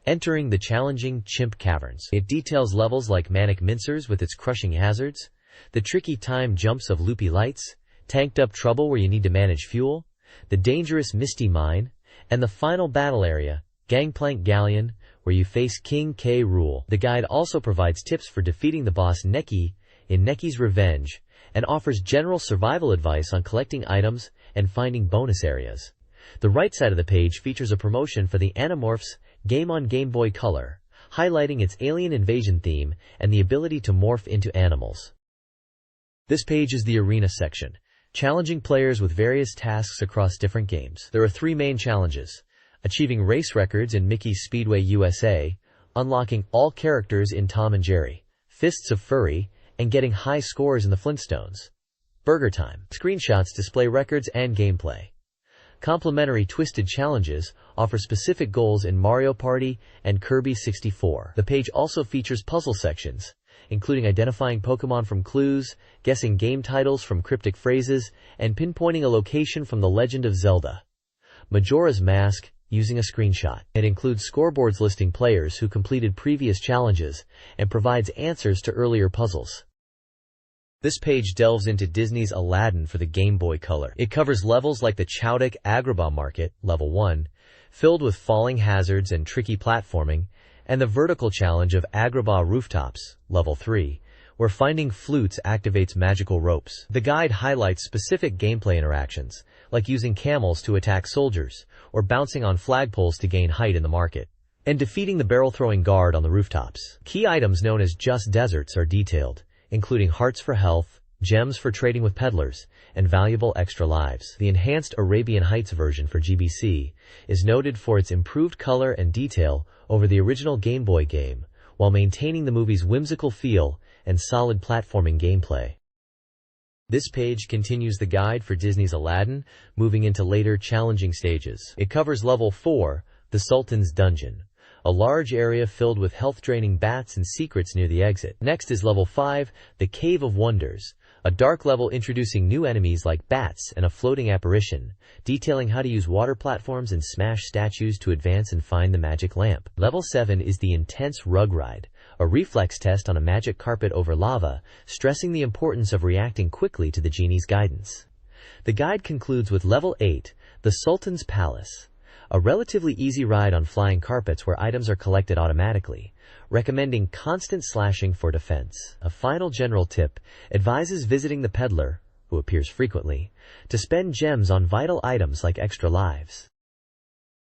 entering the challenging Chimp Caverns. It details levels like Manic Mincers with its crushing hazards, the tricky time jumps of Loopy Lights, Tanked Up Trouble where you need to manage fuel, the dangerous Misty Mine, and the final battle area, Gangplank Galleon, where you face King K. Rool. The guide also provides tips for defeating the boss Necky in Necky's Revenge, and offers general survival advice on collecting items and finding bonus areas. The right side of the page features a promotion for the Animorphs game on Game Boy Color, highlighting its alien invasion theme and the ability to morph into animals. This page is the arena section, challenging players with various tasks across different games. There are 3 main challenges: achieving race records in Mickey's Speedway USA, unlocking all characters in Tom and Jerry, Fists of Furry, and getting high scores in the Flintstones. Burger Time. Screenshots display records and gameplay. Complementary Twisted Challenges offer specific goals in Mario Party and Kirby 64. The page also features puzzle sections, including identifying Pokémon from clues, guessing game titles from cryptic phrases, and pinpointing a location from The Legend of Zelda. Majora's Mask, using a screenshot. It includes scoreboards listing players who completed previous challenges and provides answers to earlier puzzles. This page delves into Disney's Aladdin for the Game Boy Color. It covers levels like the Chowdak Agrabah Market, Level 1, filled with falling hazards and tricky platforming, and the vertical challenge of Agrabah Rooftops, Level 3, where finding flutes activates magical ropes. The guide highlights specific gameplay interactions, like using camels to attack soldiers, or bouncing on flagpoles to gain height in the market, and defeating the barrel-throwing guard on the rooftops. Key items known as Just Deserts are detailed, including hearts for health, gems for trading with peddlers, and valuable extra lives. The enhanced Arabian Heights version for GBC is noted for its improved color and detail over the original Game Boy game, while maintaining the movie's whimsical feel and solid platforming gameplay. This page continues the guide for Disney's Aladdin, moving into later challenging stages. It covers Level 4, the Sultan's Dungeon, a large area filled with health-draining bats and secrets near the exit. Next is Level 5, the Cave of Wonders, a dark level introducing new enemies like bats and a floating apparition, detailing how to use water platforms and smash statues to advance and find the magic lamp. Level 7 is the Intense Rug Ride, a reflex test on a magic carpet over lava, stressing the importance of reacting quickly to the genie's guidance. The guide concludes with Level 8, the Sultan's Palace, a relatively easy ride on flying carpets where items are collected automatically, recommending constant slashing for defense. A final general tip advises visiting the peddler, who appears frequently, to spend gems on vital items like extra lives.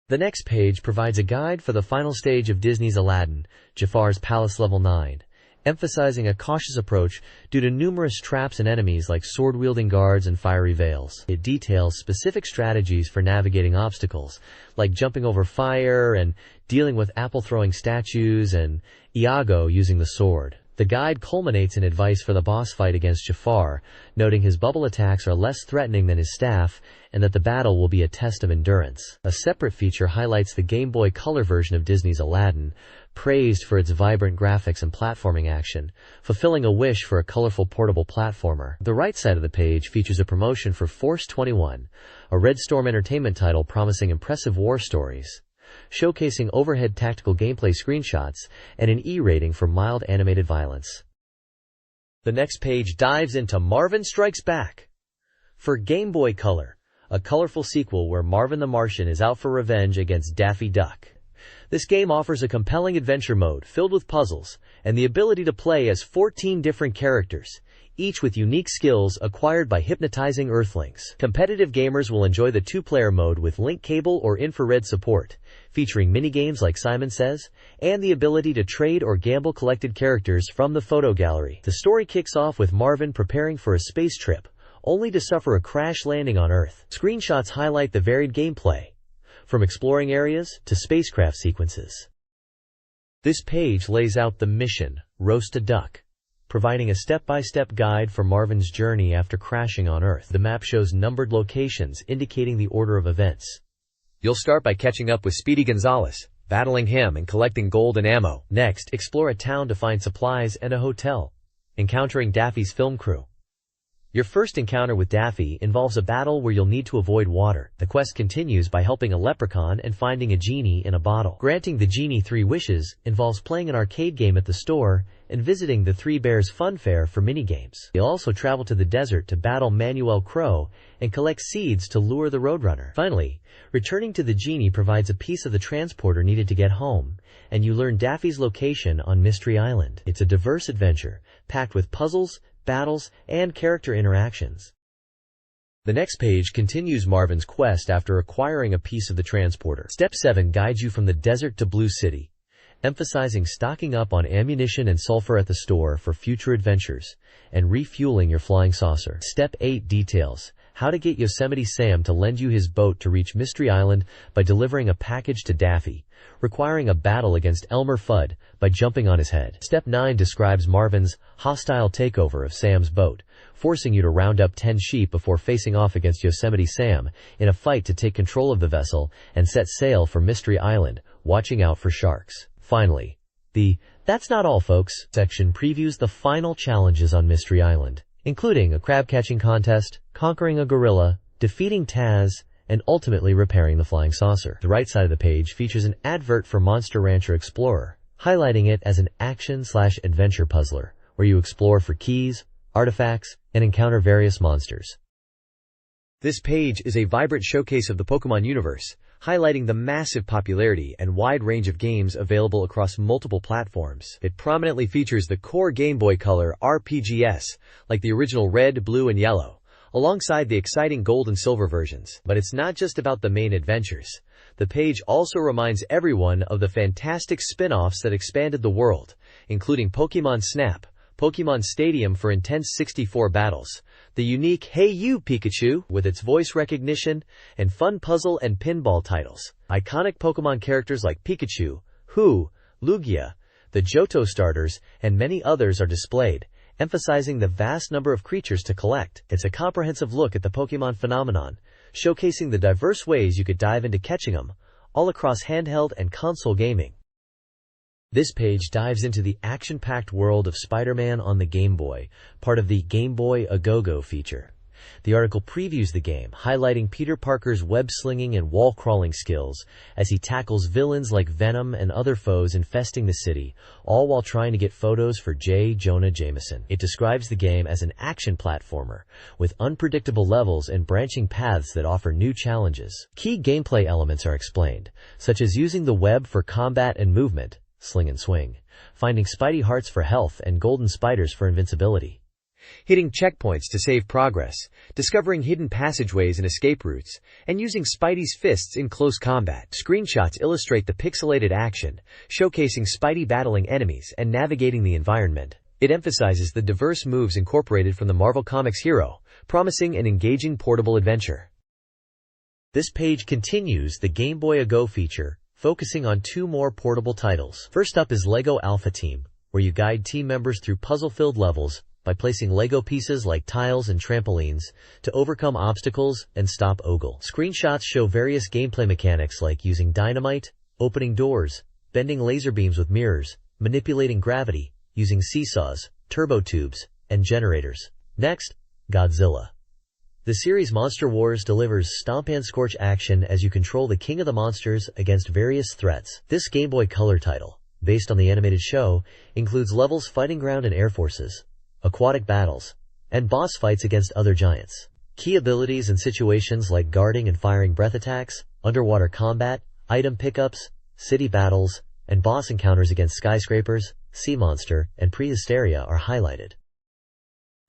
The next page provides a guide for the final stage of Disney's Aladdin, Jafar's Palace Level 9, emphasizing a cautious approach due to numerous traps and enemies like sword-wielding guards and fiery veils. It details specific strategies for navigating obstacles, like jumping over fire and dealing with apple-throwing statues and Iago using the sword. The guide culminates in advice for the boss fight against Jafar, noting his bubble attacks are less threatening than his staff and that the battle will be a test of endurance. A separate feature highlights the Game Boy Color version of Disney's Aladdin, praised for its vibrant graphics and platforming action, fulfilling a wish for a colorful portable platformer. The right side of the page features a promotion for Force 21, a Red Storm Entertainment title promising impressive war stories, showcasing overhead tactical gameplay screenshots and an E rating for mild animated violence. The next page dives into Marvin Strikes Back for Game Boy Color, a colorful sequel where Marvin the Martian is out for revenge against Daffy Duck. This game offers a compelling adventure mode filled with puzzles and the ability to play as 14 different characters, each with unique skills acquired by hypnotizing Earthlings. Competitive gamers will enjoy the 2-player mode with link cable or infrared support, featuring minigames like Simon Says, and the ability to trade or gamble collected characters from the photo gallery. The story kicks off with Marvin preparing for a space trip, only to suffer a crash landing on Earth. Screenshots highlight the varied gameplay, from exploring areas to spacecraft sequences. This page lays out the mission, Roast a Duck, providing a step-by-step guide for Marvin's journey after crashing on Earth. The map shows numbered locations indicating the order of events. You'll start by catching up with Speedy Gonzales, battling him and collecting gold and ammo. Next, explore a town to find supplies and a hotel, encountering Daffy's film crew. Your first encounter with Daffy involves a battle where you'll need to avoid water. The quest continues by helping a leprechaun and finding a genie in a bottle. Granting the genie 3 wishes involves playing an arcade game at the store and visiting the Three Bears Fun Fair for minigames. You'll also travel to the desert to battle Manuel Crow and collect seeds to lure the Roadrunner. Finally, returning to the genie provides a piece of the transporter needed to get home, and you learn Daffy's location on Mystery Island. It's a diverse adventure, packed with puzzles, battles, and character interactions. The next page continues Marvin's quest after acquiring a piece of the transporter. Step 7 guides you from the desert to Blue City, emphasizing stocking up on ammunition and sulfur at the store for future adventures, and refueling your flying saucer. Step 8 details how to get Yosemite Sam to lend you his boat to reach Mystery Island by delivering a package to Daffy, requiring a battle against Elmer Fudd by jumping on his head. Step 9 describes Marvin's hostile takeover of Sam's boat, forcing you to round up 10 sheep before facing off against Yosemite Sam in a fight to take control of the vessel and set sail for Mystery Island, watching out for sharks. Finally, the "That's not all, folks" section previews the final challenges on Mystery Island, including a crab-catching contest, conquering a gorilla, defeating Taz, and ultimately repairing the flying saucer. The right side of the page features an advert for Monster Rancher Explorer, highlighting it as an action/adventure puzzler, where you explore for keys, artifacts, and encounter various monsters. This page is a vibrant showcase of the Pokemon universe, highlighting the massive popularity and wide range of games available across multiple platforms. It prominently features the core Game Boy Color RPGs, like the original Red, Blue, and Yellow, alongside the exciting Gold and Silver versions. But it's not just about the main adventures. The page also reminds everyone of the fantastic spin-offs that expanded the world, including Pokemon Snap, Pokemon Stadium for intense N64 battles, the unique Hey You Pikachu with its voice recognition, and fun puzzle and pinball titles. Iconic Pokemon characters like Pikachu, Hu, Lugia, the Johto starters, and many others are displayed, emphasizing the vast number of creatures to collect. It's a comprehensive look at the Pokemon phenomenon, showcasing the diverse ways you could dive into catching them, all across handheld and console gaming. This page dives into the action-packed world of Spider-Man on the Game Boy, part of the Game Boy A Go-Go feature. The article previews the game, highlighting Peter Parker's web-slinging and wall-crawling skills as he tackles villains like Venom and other foes infesting the city, all while trying to get photos for J. Jonah Jameson. It describes the game as an action platformer, with unpredictable levels and branching paths that offer new challenges. Key gameplay elements are explained, such as using the web for combat and movement, sling and swing, finding Spidey hearts for health and golden spiders for invincibility, hitting checkpoints to save progress, discovering hidden passageways and escape routes, and using Spidey's fists in close combat. Screenshots illustrate the pixelated action, showcasing Spidey battling enemies and navigating the environment. It emphasizes the diverse moves incorporated from the Marvel Comics hero, promising an engaging portable adventure. This page continues the Game Boy A Go feature, focusing on 2 more portable titles. First up is LEGO Alpha Team, where you guide team members through puzzle-filled levels by placing LEGO pieces like tiles and trampolines to overcome obstacles and stop Ogle. Screenshots show various gameplay mechanics like using dynamite, opening doors, bending laser beams with mirrors, manipulating gravity, using seesaws, turbo tubes, and generators. Next, Godzilla. The series Monster Wars delivers stomp and scorch action as you control the king of the monsters against various threats. This Game Boy Color title, based on the animated show, includes levels fighting ground and air forces, aquatic battles, and boss fights against other giants. Key abilities and situations like guarding and firing breath attacks, underwater combat, item pickups, city battles, and boss encounters against skyscrapers, sea monster, and Prehysteria are highlighted.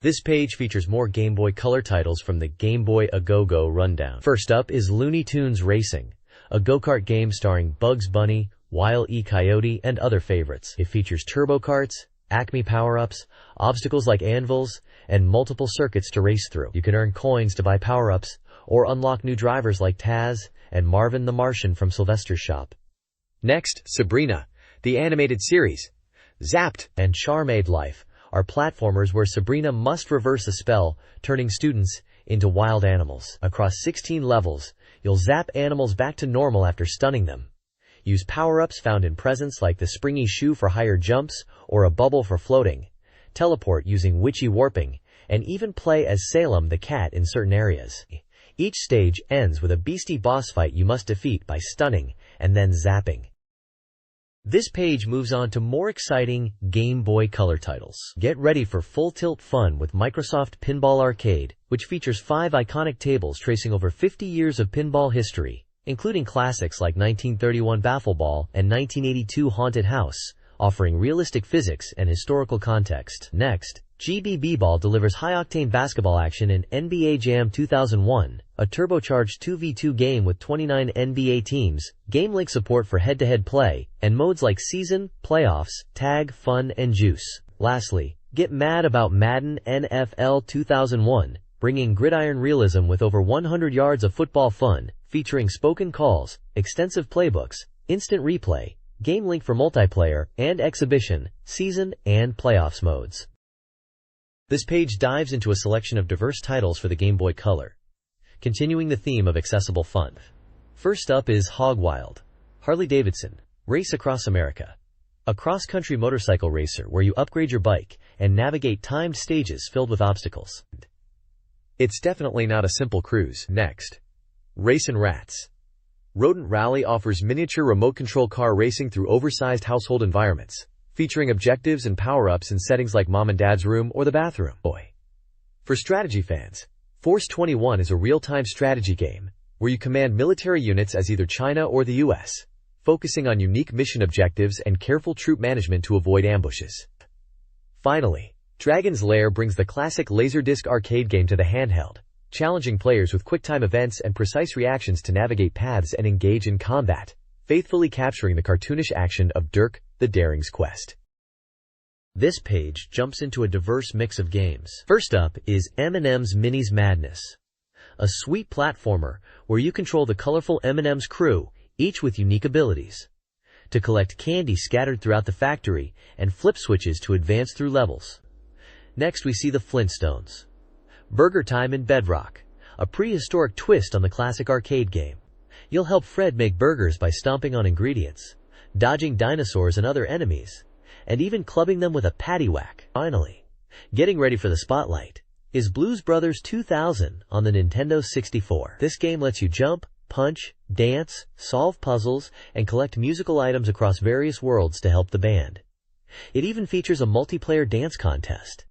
This page features more Game Boy Color titles from the Game Boy A Go-Go rundown. First up is Looney Tunes Racing, a go-kart game starring Bugs Bunny, Wile E. Coyote, and other favorites. It features turbo karts, Acme power-ups, obstacles like anvils, and multiple circuits to race through. You can earn coins to buy power-ups, or unlock new drivers like Taz and Marvin the Martian from Sylvester's shop. Next, Sabrina, the animated series, Zapped, and Charmade Life are platformers where Sabrina must reverse a spell, turning students into wild animals. Across 16 levels, you'll zap animals back to normal after stunning them. Use power-ups found in presents like the springy shoe for higher jumps or a bubble for floating, teleport using witchy warping, and even play as Salem the cat in certain areas. Each stage ends with a beastie boss fight you must defeat by stunning and then zapping. This page moves on to more exciting Game Boy Color titles. Get ready for full-tilt fun with Microsoft Pinball Arcade, which features 5 iconic tables tracing over 50 years of pinball history, including classics like 1931 Baffleball and 1982 Haunted House, offering realistic physics and historical context. Next, GB Ball delivers high-octane basketball action in NBA Jam 2001, a turbocharged 2v2 game with 29 NBA teams, game-link support for head-to-head play, and modes like Season, Playoffs, Tag, Fun, and Juice. Lastly, get mad about Madden NFL 2001, bringing gridiron realism with over 100 yards of football fun, featuring spoken calls, extensive playbooks, instant replay, game-link for multiplayer, and exhibition, season, and playoffs modes. This page dives into a selection of diverse titles for the Game Boy Color, continuing the theme of accessible fun. First up is Hog Wild, Harley-Davidson, Race Across America. A cross-country motorcycle racer where you upgrade your bike and navigate timed stages filled with obstacles. It's definitely not a simple cruise. Next, Racin' Rats. Rodent Rally offers miniature remote control car racing through oversized household environments, featuring objectives and power-ups in settings like mom and dad's room or the bathroom. For strategy fans, Force 21 is a real-time strategy game where you command military units as either China or the US, focusing on unique mission objectives and careful troop management to avoid ambushes. Finally, Dragon's Lair brings the classic Laserdisc arcade game to the handheld, challenging players with quick-time events and precise reactions to navigate paths and engage in combat, faithfully capturing the cartoonish action of Dirk the Daring's quest. This page jumps into a diverse mix of games. First up is M&M's Minis Madness, a sweet platformer where you control the colorful M&M's crew, each with unique abilities, to collect candy scattered throughout the factory and flip switches to advance through levels. Next we see the Flintstones, Burger Time in Bedrock, a prehistoric twist on the classic arcade game. You'll help Fred make burgers by stomping on ingredients, dodging dinosaurs and other enemies, and even clubbing them with a paddywhack. Finally, getting ready for the spotlight, is Blues Brothers 2000 on the Nintendo 64. This game lets you jump, punch, dance, solve puzzles, and collect musical items across various worlds to help the band. It even features a multiplayer dance contest.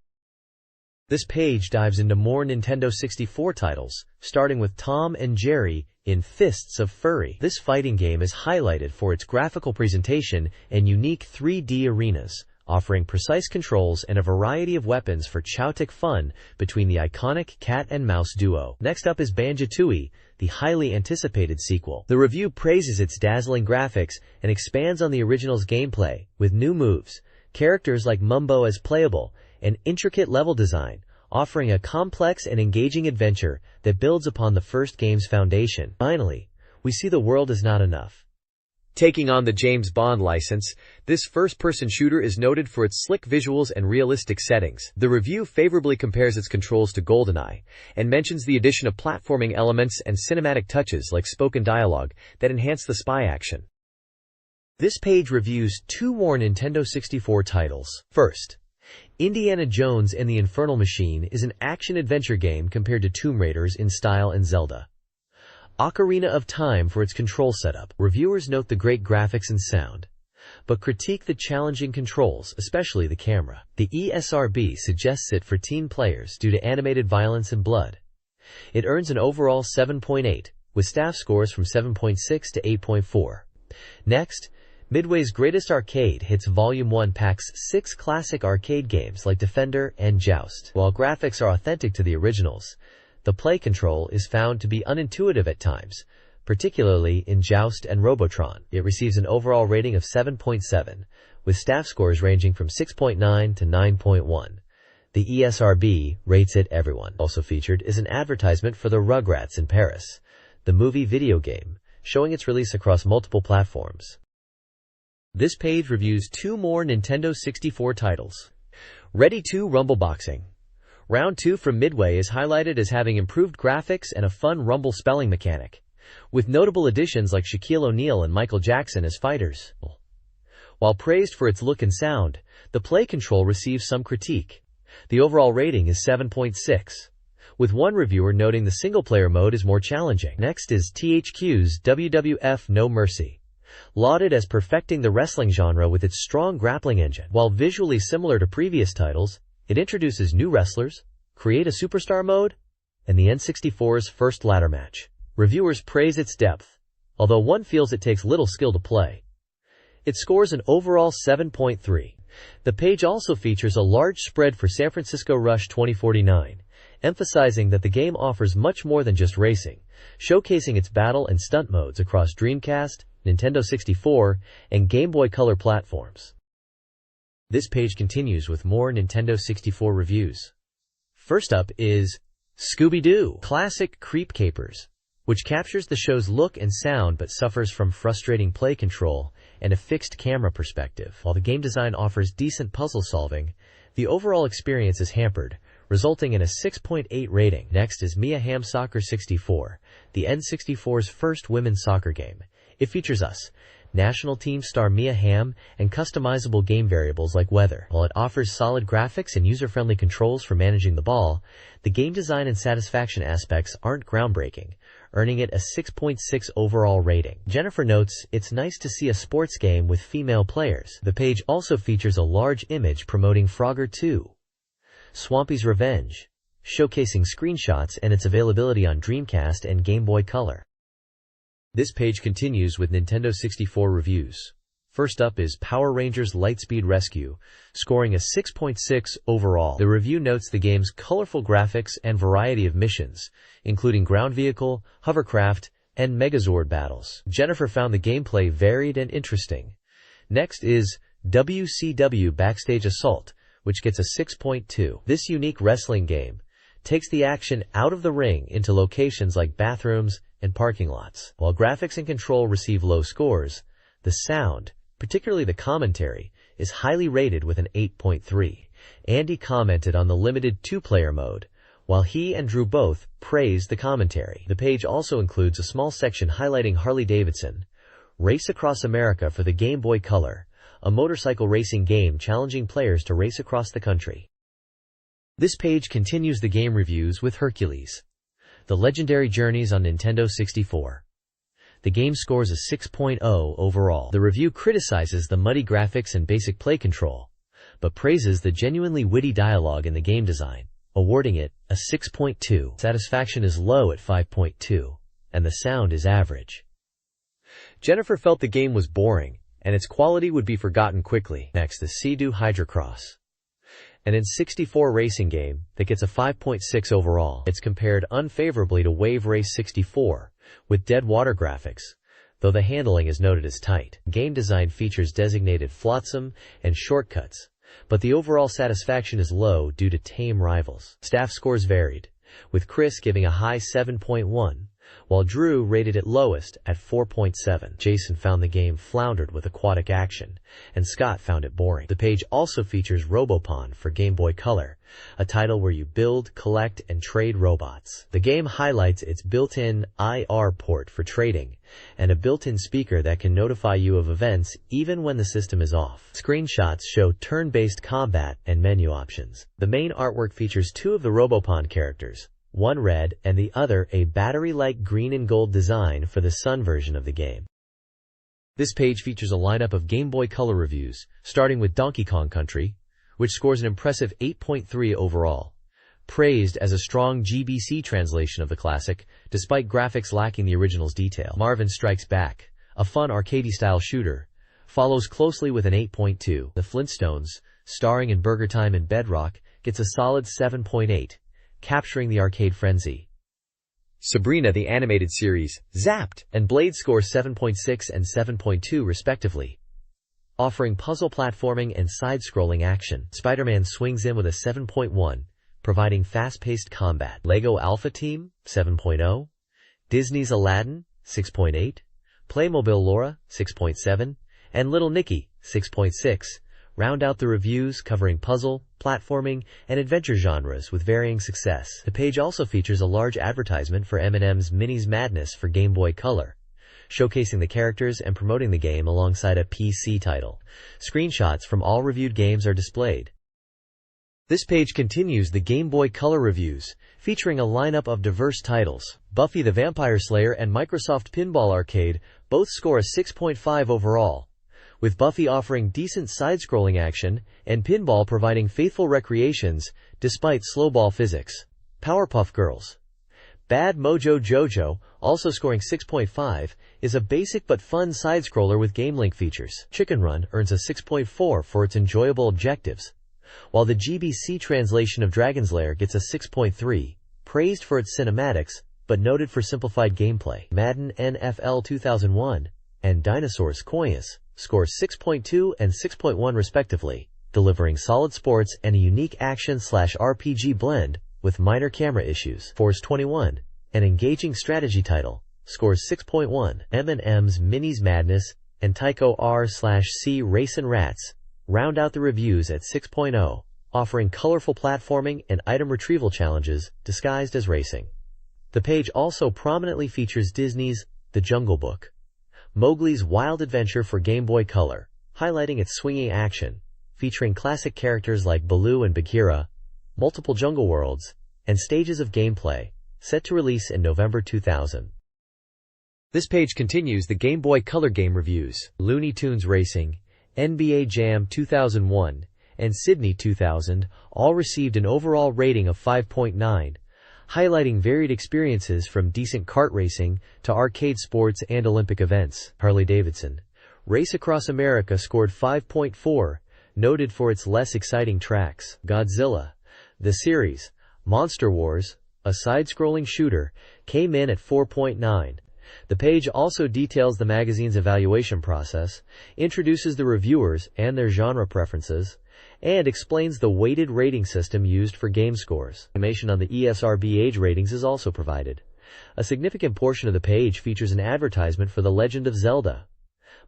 This page dives into more Nintendo 64 titles, starting with Tom and Jerry in Fists of Fury. This fighting game is highlighted for its graphical presentation and unique 3D arenas, offering precise controls and a variety of weapons for chaotic fun between the iconic cat and mouse duo. Next up is Banjo-Tooie, the highly anticipated sequel. The review praises its dazzling graphics and expands on the original's gameplay, with new moves, characters like Mumbo as playable, and intricate level design, offering a complex and engaging adventure that builds upon the first game's foundation. Finally, we see The World Is Not Enough. Taking on the James Bond license, this first-person shooter is noted for its slick visuals and realistic settings. The review favorably compares its controls to GoldenEye, and mentions the addition of platforming elements and cinematic touches like spoken dialogue that enhance the spy action. This page reviews two more Nintendo 64 titles. First, Indiana Jones and the Infernal Machine is an action-adventure game compared to Tomb Raiders in style and Zelda. Ocarina of Time for its control setup. Reviewers note the great graphics and sound, but critique the challenging controls, especially the camera. The ESRB suggests it for teen players due to animated violence and blood. It earns an overall 7.8, with staff scores from 7.6 to 8.4. Next, Midway's Greatest Arcade Hits Volume 1 packs 6 classic arcade games like Defender and Joust. While graphics are authentic to the originals, the play control is found to be unintuitive at times, particularly in Joust and Robotron. It receives an overall rating of 7.7, with staff scores ranging from 6.9 to 9.1. The ESRB rates it everyone. Also featured is an advertisement for the Rugrats in Paris, the movie video game, showing its release across multiple platforms. This page reviews two more Nintendo 64 titles. Ready 2 Rumble Boxing. Round 2 from Midway is highlighted as having improved graphics and a fun rumble spelling mechanic, with notable additions like Shaquille O'Neal and Michael Jackson as fighters. While praised for its look and sound, the play control receives some critique. The overall rating is 7.6, with one reviewer noting the single-player mode is more challenging. Next is THQ's WWF No Mercy, lauded as perfecting the wrestling genre with its strong grappling engine. While visually similar to previous titles, it introduces new wrestlers, Create a Superstar mode, and the N64's first ladder match. Reviewers praise its depth, although one feels it takes little skill to play. It scores an overall 7.3, The page also features a large spread for San Francisco Rush 2049, emphasizing that the game offers much more than just racing, showcasing its battle and stunt modes across Dreamcast, Nintendo 64, and Game Boy Color platforms. This page continues with more Nintendo 64 reviews. First up is Scooby-Doo Classic Creep Capers, which captures the show's look and sound but suffers from frustrating play control and a fixed camera perspective. While the game design offers decent puzzle solving, the overall experience is hampered, resulting in a 6.8 rating. Next is Mia Hamm Soccer 64, the N64's first women's soccer game. It features us, national team star Mia Hamm, and customizable game variables like weather. While it offers solid graphics and user-friendly controls for managing the ball, the game design and satisfaction aspects aren't groundbreaking, earning it a 6.6 overall rating. Jennifer notes, "It's nice to see a sports game with female players." The page also features a large image promoting Frogger 2, Swampy's Revenge, showcasing screenshots and its availability on Dreamcast and Game Boy Color. This page continues with Nintendo 64 reviews. First up is Power Rangers Lightspeed Rescue, scoring a 6.6 overall. The review notes the game's colorful graphics and variety of missions, including ground vehicle, hovercraft, and Megazord battles. Jennifer found the gameplay varied and interesting. Next is WCW Backstage Assault, which gets a 6.2. This unique wrestling game takes the action out of the ring into locations like bathrooms and parking lots. While graphics and control receive low scores, the sound, particularly the commentary, is highly rated with an 8.3. Andy commented on the limited two-player mode, while he and Drew both praised the commentary. The page also includes a small section highlighting Harley-Davidson Race Across America for the Game Boy Color, a motorcycle racing game challenging players to race across the country. This page continues the game reviews with Hercules, The Legendary Journeys on Nintendo 64. The game scores a 6.0 overall. The review criticizes the muddy graphics and basic play control, but praises the genuinely witty dialogue in the game design, awarding it a 6.2. Satisfaction is low at 5.2, and the sound is average. Jennifer felt the game was boring, and its quality would be forgotten quickly. Next, the Sea-Doo Hydrocross, an N64 racing game that gets a 5.6 overall. It's compared unfavorably to Wave Race 64, with dead water graphics, though the handling is noted as tight. Game design features designated flotsam and shortcuts, but the overall satisfaction is low due to tame rivals. Staff scores varied, with Chris giving a high 7.1, while Drew rated it lowest at 4.7. Jason found the game floundered with aquatic action, and Scott found it boring. The page also features Robopon for Game Boy Color, a title where you build, collect, and trade robots. The game highlights its built-in IR port for trading, and a built-in speaker that can notify you of events even when the system is off. Screenshots show turn-based combat and menu options. The main artwork features two of the Robopon characters, one red and the other a battery-like green and gold design for the Sun version of the game. This page features a lineup of Game Boy Color reviews, starting with Donkey Kong Country, which scores an impressive 8.3 overall. Praised as a strong GBC translation of the classic, despite graphics lacking the original's detail. Marvin Strikes Back, a fun arcade-style shooter, follows closely with an 8.2. The Flintstones, starring in Burger Time and Bedrock, gets a solid 7.8. Capturing the arcade frenzy. Sabrina the Animated Series, Zapped, and Blade score 7.6 and 7.2 respectively, offering puzzle platforming and side-scrolling action. Spider-Man swings in with a 7.1, providing fast-paced combat. Lego Alpha Team, 7.0, Disney's Aladdin, 6.8, Playmobil Laura, 6.7, and Little Nicky, 6.6, round out the reviews covering puzzle, platforming, and adventure genres with varying success. The page also features a large advertisement for M&M's Minis Madness for Game Boy Color, showcasing the characters and promoting the game alongside a PC title. Screenshots from all reviewed games are displayed. This page continues the Game Boy Color reviews, featuring a lineup of diverse titles. Buffy the Vampire Slayer and Microsoft Pinball Arcade both score a 6.5 overall, with Buffy offering decent side-scrolling action and Pinball providing faithful recreations despite slow ball physics. Powerpuff Girls, Bad Mojo Jojo, also scoring 6.5, is a basic but fun side-scroller with game-link features. Chicken Run earns a 6.4 for its enjoyable objectives, while the GBC translation of Dragon's Lair gets a 6.3, praised for its cinematics, but noted for simplified gameplay. Madden NFL 2001 and Dinosaurs Koyas score 6.2 and 6.1 respectively, delivering solid sports and a unique action/RPG blend with minor camera issues. Force 21, an engaging strategy title, scores 6.1. M&M's Minis Madness and Tycho R/C Racin' Rats round out the reviews at 6.0, offering colorful platforming and item retrieval challenges disguised as racing. The page also prominently features Disney's The Jungle Book, Mowgli's Wild Adventure for Game Boy Color, highlighting its swinging action, featuring classic characters like Baloo and Bagheera, multiple jungle worlds, and stages of gameplay, set to release in November 2000. This page continues the Game Boy Color game reviews. Looney Tunes Racing, NBA Jam 2001, and Sydney 2000 all received an overall rating of 5.9, highlighting varied experiences from decent kart racing to arcade sports and Olympic events. Harley-Davidson Race Across America scored 5.4, noted for its less exciting tracks. Godzilla, the series, Monster Wars, a side-scrolling shooter, came in at 4.9. The page also details the magazine's evaluation process, introduces the reviewers and their genre preferences, and explains the weighted rating system used for game scores. Information on the ESRB age ratings is also provided. A significant portion of the page features an advertisement for The Legend of Zelda,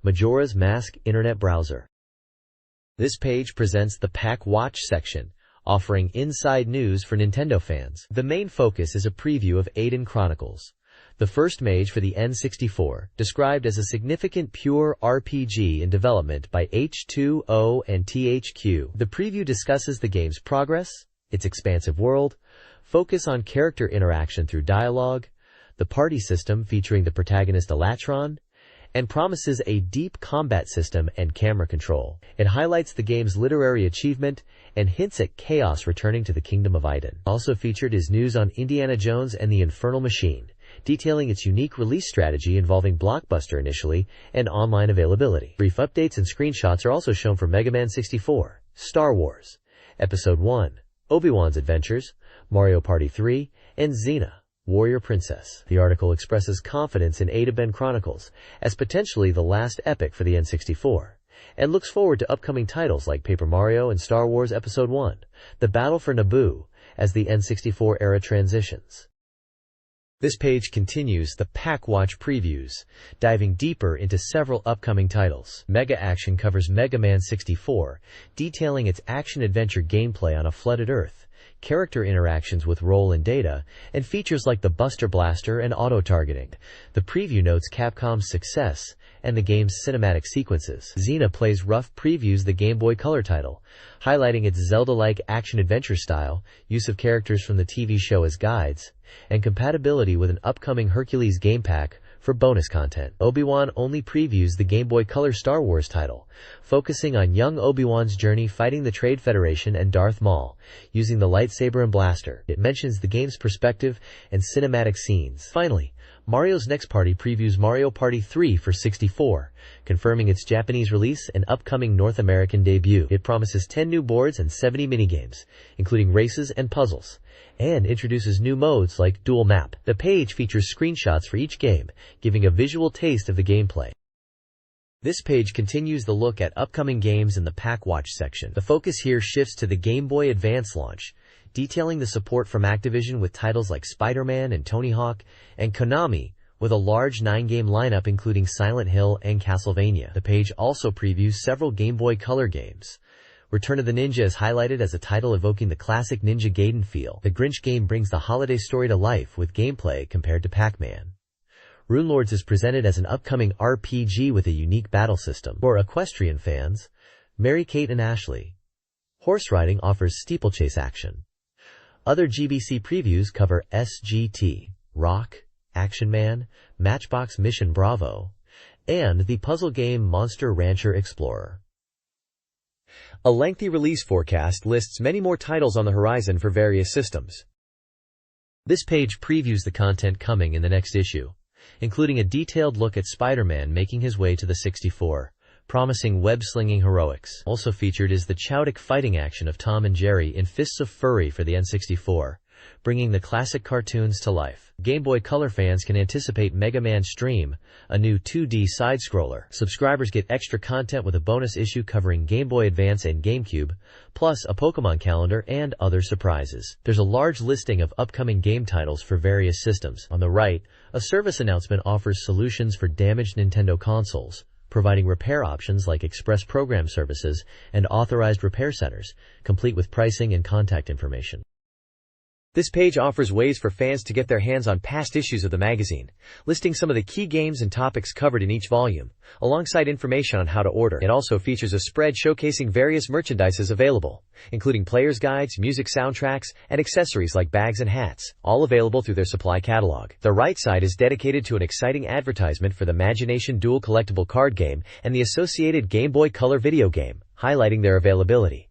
Majora's Mask Internet Browser. This page presents the Pack Watch section, offering inside news for Nintendo fans. The main focus is a preview of Aiden Chronicles, the first mage for the N64, described as a significant pure RPG in development by H2O and THQ. The preview discusses the game's progress, its expansive world, focus on character interaction through dialogue, the party system featuring the protagonist Elatron, and promises a deep combat system and camera control. It highlights the game's literary achievement and hints at chaos returning to the Kingdom of Aiden. Also featured is news on Indiana Jones and the Infernal Machine, detailing its unique release strategy involving Blockbuster initially and online availability. Brief updates and screenshots are also shown for Mega Man 64, Star Wars, Episode 1, Obi-Wan's Adventures, Mario Party 3, and Xena, Warrior Princess. The article expresses confidence in Aiden Chronicles as potentially the last epic for the N64, and looks forward to upcoming titles like Paper Mario and Star Wars Episode 1, The Battle for Naboo, as the N64 era transitions. This page continues the Pack Watch previews, diving deeper into several upcoming titles. Mega Action covers Mega Man 64, detailing its action-adventure gameplay on a flooded Earth, character interactions with role and data, and features like the Buster Blaster and auto-targeting. The preview notes Capcom's success and the game's cinematic sequences. Xena Plays Rough previews the Game Boy Color title, highlighting its Zelda-like action-adventure style, use of characters from the TV show as guides, and compatibility with an upcoming Hercules game pack for bonus content. Obi-Wan only previews the Game Boy Color Star Wars title, focusing on young Obi-Wan's journey fighting the Trade Federation and Darth Maul, using the lightsaber and blaster. It mentions the game's perspective and cinematic scenes. Finally, Mario's Next Party previews Mario Party 3 for 64, confirming its Japanese release and upcoming North American debut. It promises 10 new boards and 70 minigames, including races and puzzles, and introduces new modes like Dual Map. The page features screenshots for each game, giving a visual taste of the gameplay. This page continues the look at upcoming games in the Pack Watch section. The focus here shifts to the Game Boy Advance launch, detailing the support from Activision with titles like Spider-Man and Tony Hawk, and Konami, with a large 9-game lineup including Silent Hill and Castlevania. The page also previews several Game Boy Color games. Return of the Ninja is highlighted as a title evoking the classic Ninja Gaiden feel. The Grinch game brings the holiday story to life with gameplay compared to Pac-Man. Rune Lords is presented as an upcoming RPG with a unique battle system. For equestrian fans, Mary Kate and Ashley. Horse riding offers steeplechase action. Other GBC previews cover SGT, Rock, Action Man, Matchbox Mission Bravo, and the puzzle game Monster Rancher Explorer. A lengthy release forecast lists many more titles on the horizon for various systems. This page previews the content coming in the next issue, including a detailed look at Spider-Man making his way to the 64, promising web-slinging heroics. Also featured is the Chowdick fighting action of Tom and Jerry in Fists of Fury for the N64, bringing the classic cartoons to life. Game Boy Color fans can anticipate Mega Man Stream, a new 2D side-scroller. Subscribers get extra content with a bonus issue covering Game Boy Advance and GameCube, plus a Pokemon calendar and other surprises. There's a large listing of upcoming game titles for various systems. On the right, a service announcement offers solutions for damaged Nintendo consoles, providing repair options like express program services and authorized repair centers, complete with pricing and contact information. This page offers ways for fans to get their hands on past issues of the magazine, listing some of the key games and topics covered in each volume, alongside information on how to order. It also features a spread showcasing various merchandises available, including players' guides, music soundtracks, and accessories like bags and hats, all available through their supply catalog. The right side is dedicated to an exciting advertisement for the Imagination Duel collectible card game and the associated Game Boy Color video game, highlighting their availability.